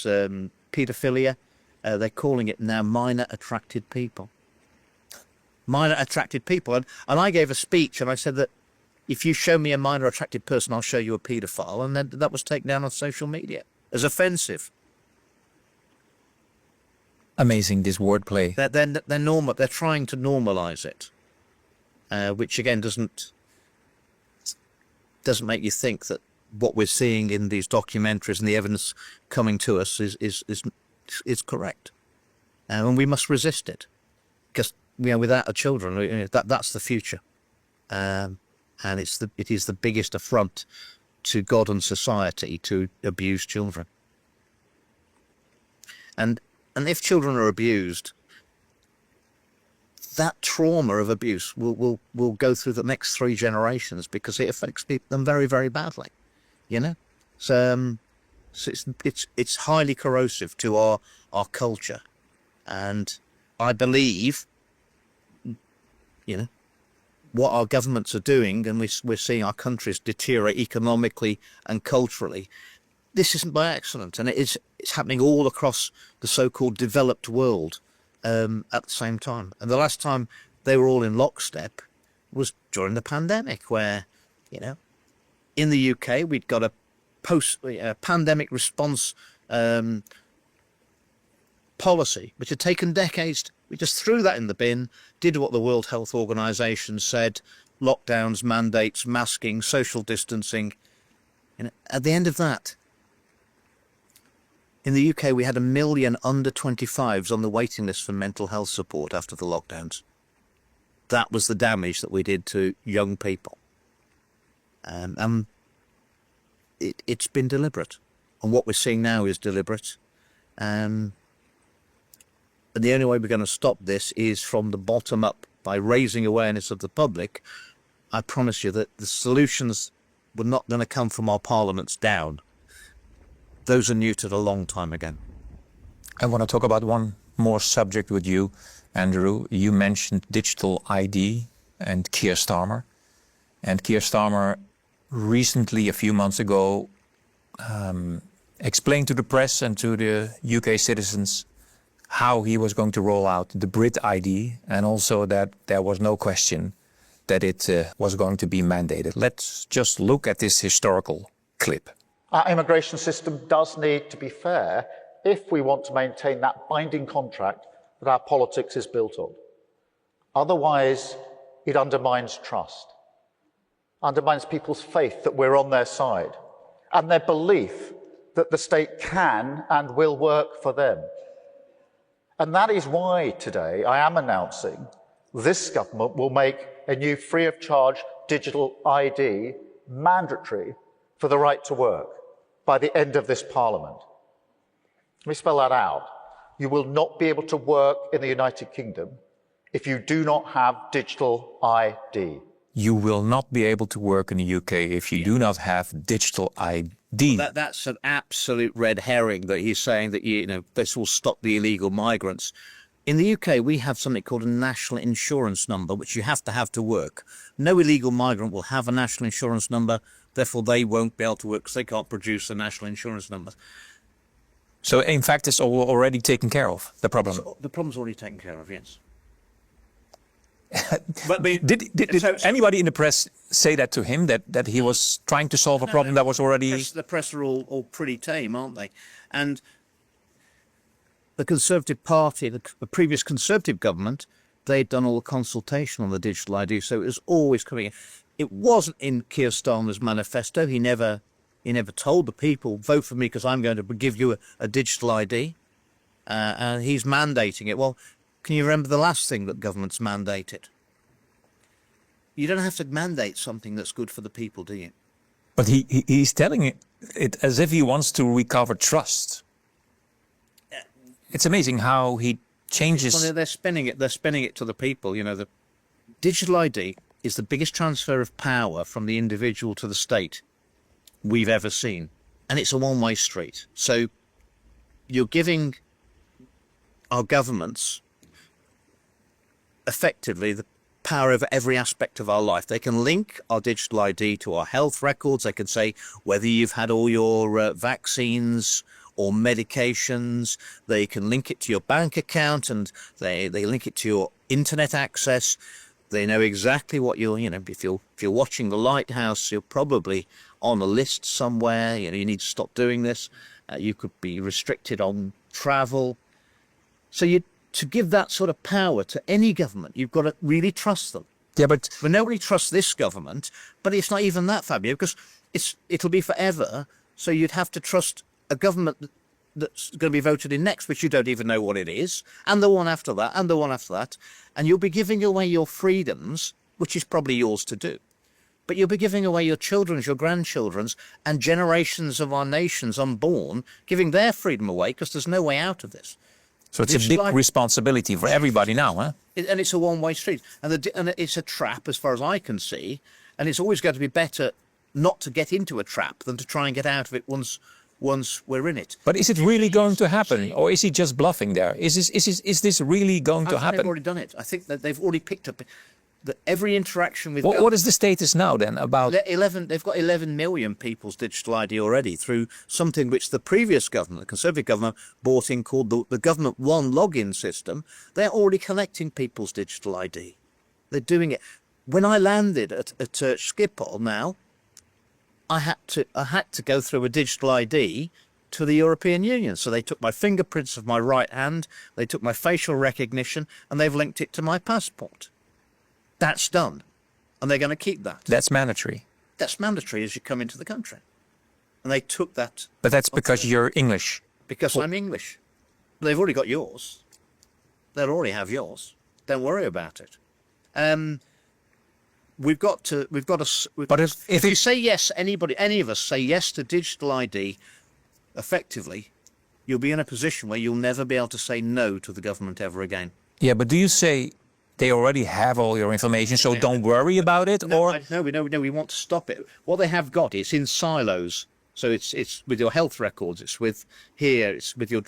paedophilia. They're calling it now minor attracted people. Minor attracted people, and I gave a speech and I said that if you show me a minor attracted person, I'll show you a paedophile, and then that was taken down on social media as offensive. Amazing, this wordplay. They're normal. They're trying to normalise it, which again doesn't make you think that what we're seeing in these documentaries and the evidence coming to us is correct, and we must resist it, because without our children, that's the future, and it is the biggest affront to God and society to abuse children, and if children are abused, that trauma of abuse will go through the next 3 generations, because it affects them very, very badly, So it's highly corrosive to our culture, and I believe, what our governments are doing, and we're seeing our countries deteriorate economically and culturally. This isn't by accident, and it's happening all across the so-called developed world at the same time. And the last time they were all in lockstep was during the pandemic, where, in the UK we'd got a pandemic response policy which had taken decades. We just threw that in the bin, did what the World Health Organization said, lockdowns, mandates, masking, social distancing. And at the end of that, in the UK, we had 1 million under 25s on the waiting list for mental health support after the lockdowns. That was the damage that we did to young people. It's been deliberate. And what we're seeing now is deliberate. And the only way we're going to stop this is from the bottom up, by raising awareness of the public. I promise you that the solutions were not going to come from our parliaments down. Those are neutered a long time ago. I want to talk about one more subject with you, Andrew. You mentioned digital ID and Keir Starmer. And Keir Starmer recently, a few months ago, explained to the press and to the UK citizens how he was going to roll out the Brit ID, and also that there was no question that it was going to be mandated. Let's just look at this historical clip. Our immigration system does need to be fair if we want to maintain that binding contract that our politics is built on. Otherwise, it undermines trust, undermines people's faith that we're on their side, and their belief that the state can and will work for them. And that is why today I am announcing this government will make a new free-of-charge digital ID mandatory for the right to work by the end of this Parliament. Let me spell that out. You will not be able to work in the United Kingdom if you do not have digital ID. You will not be able to work in the UK if you do not have digital ID. Well, that's an absolute red herring that he's saying that, you know, this will stop the illegal migrants. In the UK, we have something called a national insurance number, which you have to work. No illegal migrant will have a national insurance number, therefore they won't be able to work because they can't produce a national insurance number. So, in fact, it's already taken care of, the problem? So the problem's already taken care of, yes. But did anybody in the press say that to him, that he was trying to solve a problem that was already... The press are all pretty tame, aren't they? And the Conservative Party, the previous Conservative government, they'd done all the consultation on the digital ID, so it was always coming in. It wasn't in Keir Starmer's manifesto. He never told the people, vote for me because I'm going to give you a digital ID. And he's mandating it. Well, can you remember the last thing that governments mandated? You don't have to mandate something that's good for the people, do you? But he's telling it as if he wants to recover trust. It's amazing how he changes... Well, they're spinning it to the people. You know, the digital ID is the biggest transfer of power from the individual to the state we've ever seen. And it's a one-way street. So you're giving our governments effectively the power over every aspect of our life. They can link our digital ID to our health records. They can say whether you've had all your vaccines or medications. They can link it to your bank account, and they link it to your internet access. They know exactly what you're, you know, if you're watching The Lighthouse, you're probably on a list somewhere. You know, you need to stop doing this. You could be restricted on travel. So to give that sort of power to any government, you've got to really trust them. Yeah, but nobody trusts this government. But it's not even that, Fabio, because it'll be forever. So you'd have to trust a government that's going to be voted in next, which you don't even know what it is, and the one after that, and the one after that, and you'll be giving away your freedoms, which is probably yours to do. But you'll be giving away your children's, your grandchildren's, and generations of our nations unborn, giving their freedom away because there's no way out of this. So it's a big responsibility for everybody now, huh? And it's a one-way street. And it's a trap as far as I can see. And it's always going to be better not to get into a trap than to try and get out of it once we're in it. But is it really going to happen? Or is he just bluffing there? Is this really going to happen? They've already done it. I think that they've already picked up that every interaction with... What is the status now then about... They've got 11 million people's digital ID already through something which the previous government, the Conservative government, brought in called the Government One login system. They're already collecting people's digital ID. They're doing it. When I landed at Schiphol now, I had to go through a digital ID to the European Union. So they took my fingerprints of my right hand, they took my facial recognition, and they've linked it to my passport. That's done. And they're going to keep that. That's mandatory. That's mandatory as you come into the country. And they took that. But that's because you're English. Because I'm English. They've already got yours. They'll already have yours. Don't worry about it. If you say yes, any of us say yes to digital ID, effectively, you'll be in a position where you'll never be able to say no to the government ever again. Yeah, but do you say they already have all your information, so don't worry about it? No, we want to stop it. What they have got is in silos. So it's with your health records, it's with your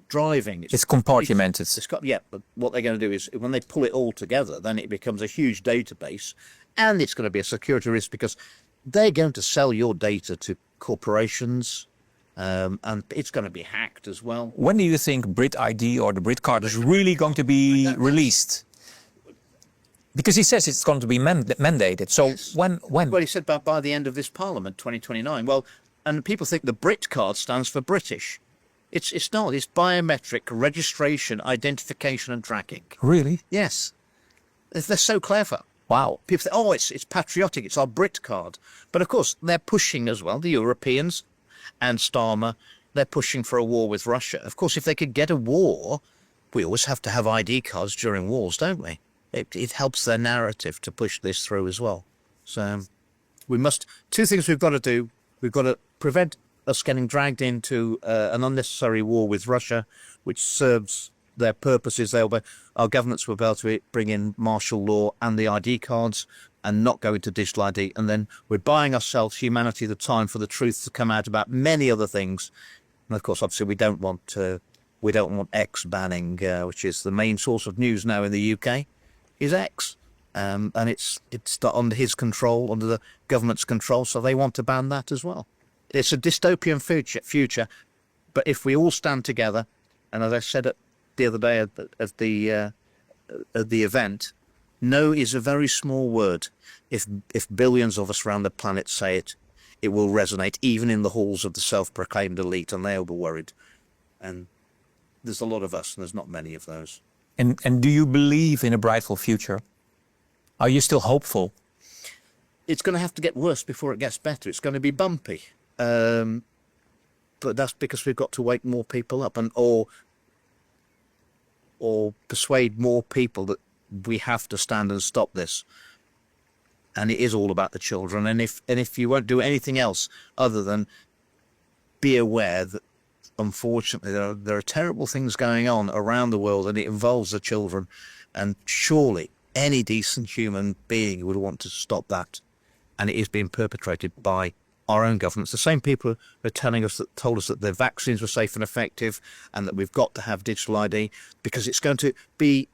driving. It's compartmented. But what they're going to do is when they pull it all together, then it becomes a huge database, and it's going to be a security risk because they're going to sell your data to corporations, and it's going to be hacked as well. When do you think Brit ID or the Brit card is really going to be released? Because he says it's going to be mandated. So yes. When? Well, he said by the end of this Parliament, 2029. Well, and people think the Brit card stands for British. It's not. It's biometric registration, identification, and tracking. Really? Yes. They're so clever. Wow. People say, oh, it's patriotic. It's our Brit card. But of course, they're pushing as well. The Europeans and Starmer, they're pushing for a war with Russia. Of course, if they could get a war, we always have to have ID cards during wars, don't we? It helps their narrative to push this through as well. So two things we've got to do. We've got to prevent us getting dragged into an unnecessary war with Russia, which serves their purposes. Our governments will be able to bring in martial law and the ID cards and not go into digital ID. And then we're buying ourselves, humanity, the time for the truth to come out about many other things. And of course, obviously, we don't want X banning, which is the main source of news now in the UK. Is X, and it's under his control, under the government's control, so they want to ban that as well. It's a dystopian future, but if we all stand together, and as I said the other day at the event, no is a very small word. If billions of us around the planet say it, it will resonate even in the halls of the self-proclaimed elite, and they'll be worried. And there's a lot of us, and there's not many of those. And do you believe in a brightful future? Are you still hopeful? It's going to have to get worse before it gets better. It's going to be bumpy. But that's because we've got to wake more people up or persuade more people that we have to stand and stop this. And it is all about the children. And if you won't do anything else other than be aware that unfortunately, there are terrible things going on around the world, and it involves the children. And surely any decent human being would want to stop that. And it is being perpetrated by our own governments. The same people who told us that their vaccines were safe and effective, and that we've got to have digital ID because it's going to be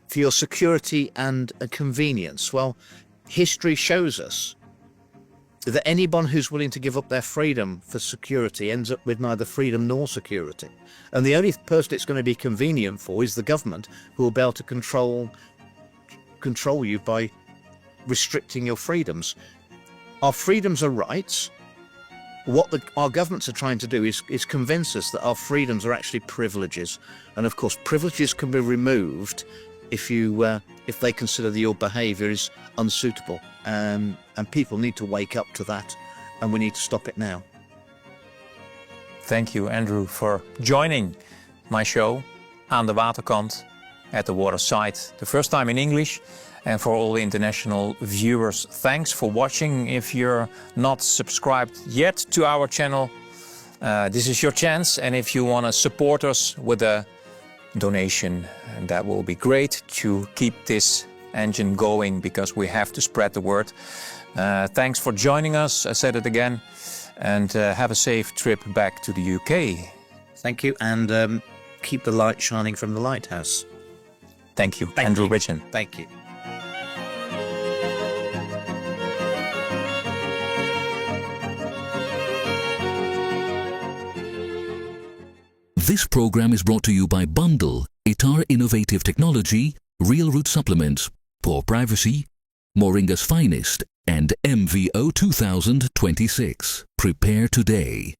for your security and convenience. Well, history shows us that anyone who's willing to give up their freedom for security ends up with neither freedom nor security. And the only person it's going to be convenient for is the government, who will be able to control you by restricting your freedoms. Our freedoms are rights. What our governments are trying to do is convince us that our freedoms are actually privileges. And of course, privileges can be removed if they consider that your behaviour is unsuitable. And people need to wake up to that, and we need to stop it now. Thank you, Andrew, for joining my show, Aan de Waterkant, at the waterside, the first time in English. And for all the international viewers, thanks for watching. If you're not subscribed yet to our channel, this is your chance. And if you want to support us with a donation, that will be great to keep this engine going, because we have to spread the word. Thanks for joining us. I said it again. And have a safe trip back to the UK. Thank you, and keep the light shining from the lighthouse. Thank you, Andrew Bridgen. Thank you. This program is brought to you by Bundle, ITAR Innovative Technology, Real Root Supplements, Poor Privacy, Moringa's Finest, and MVO 2026. Prepare today.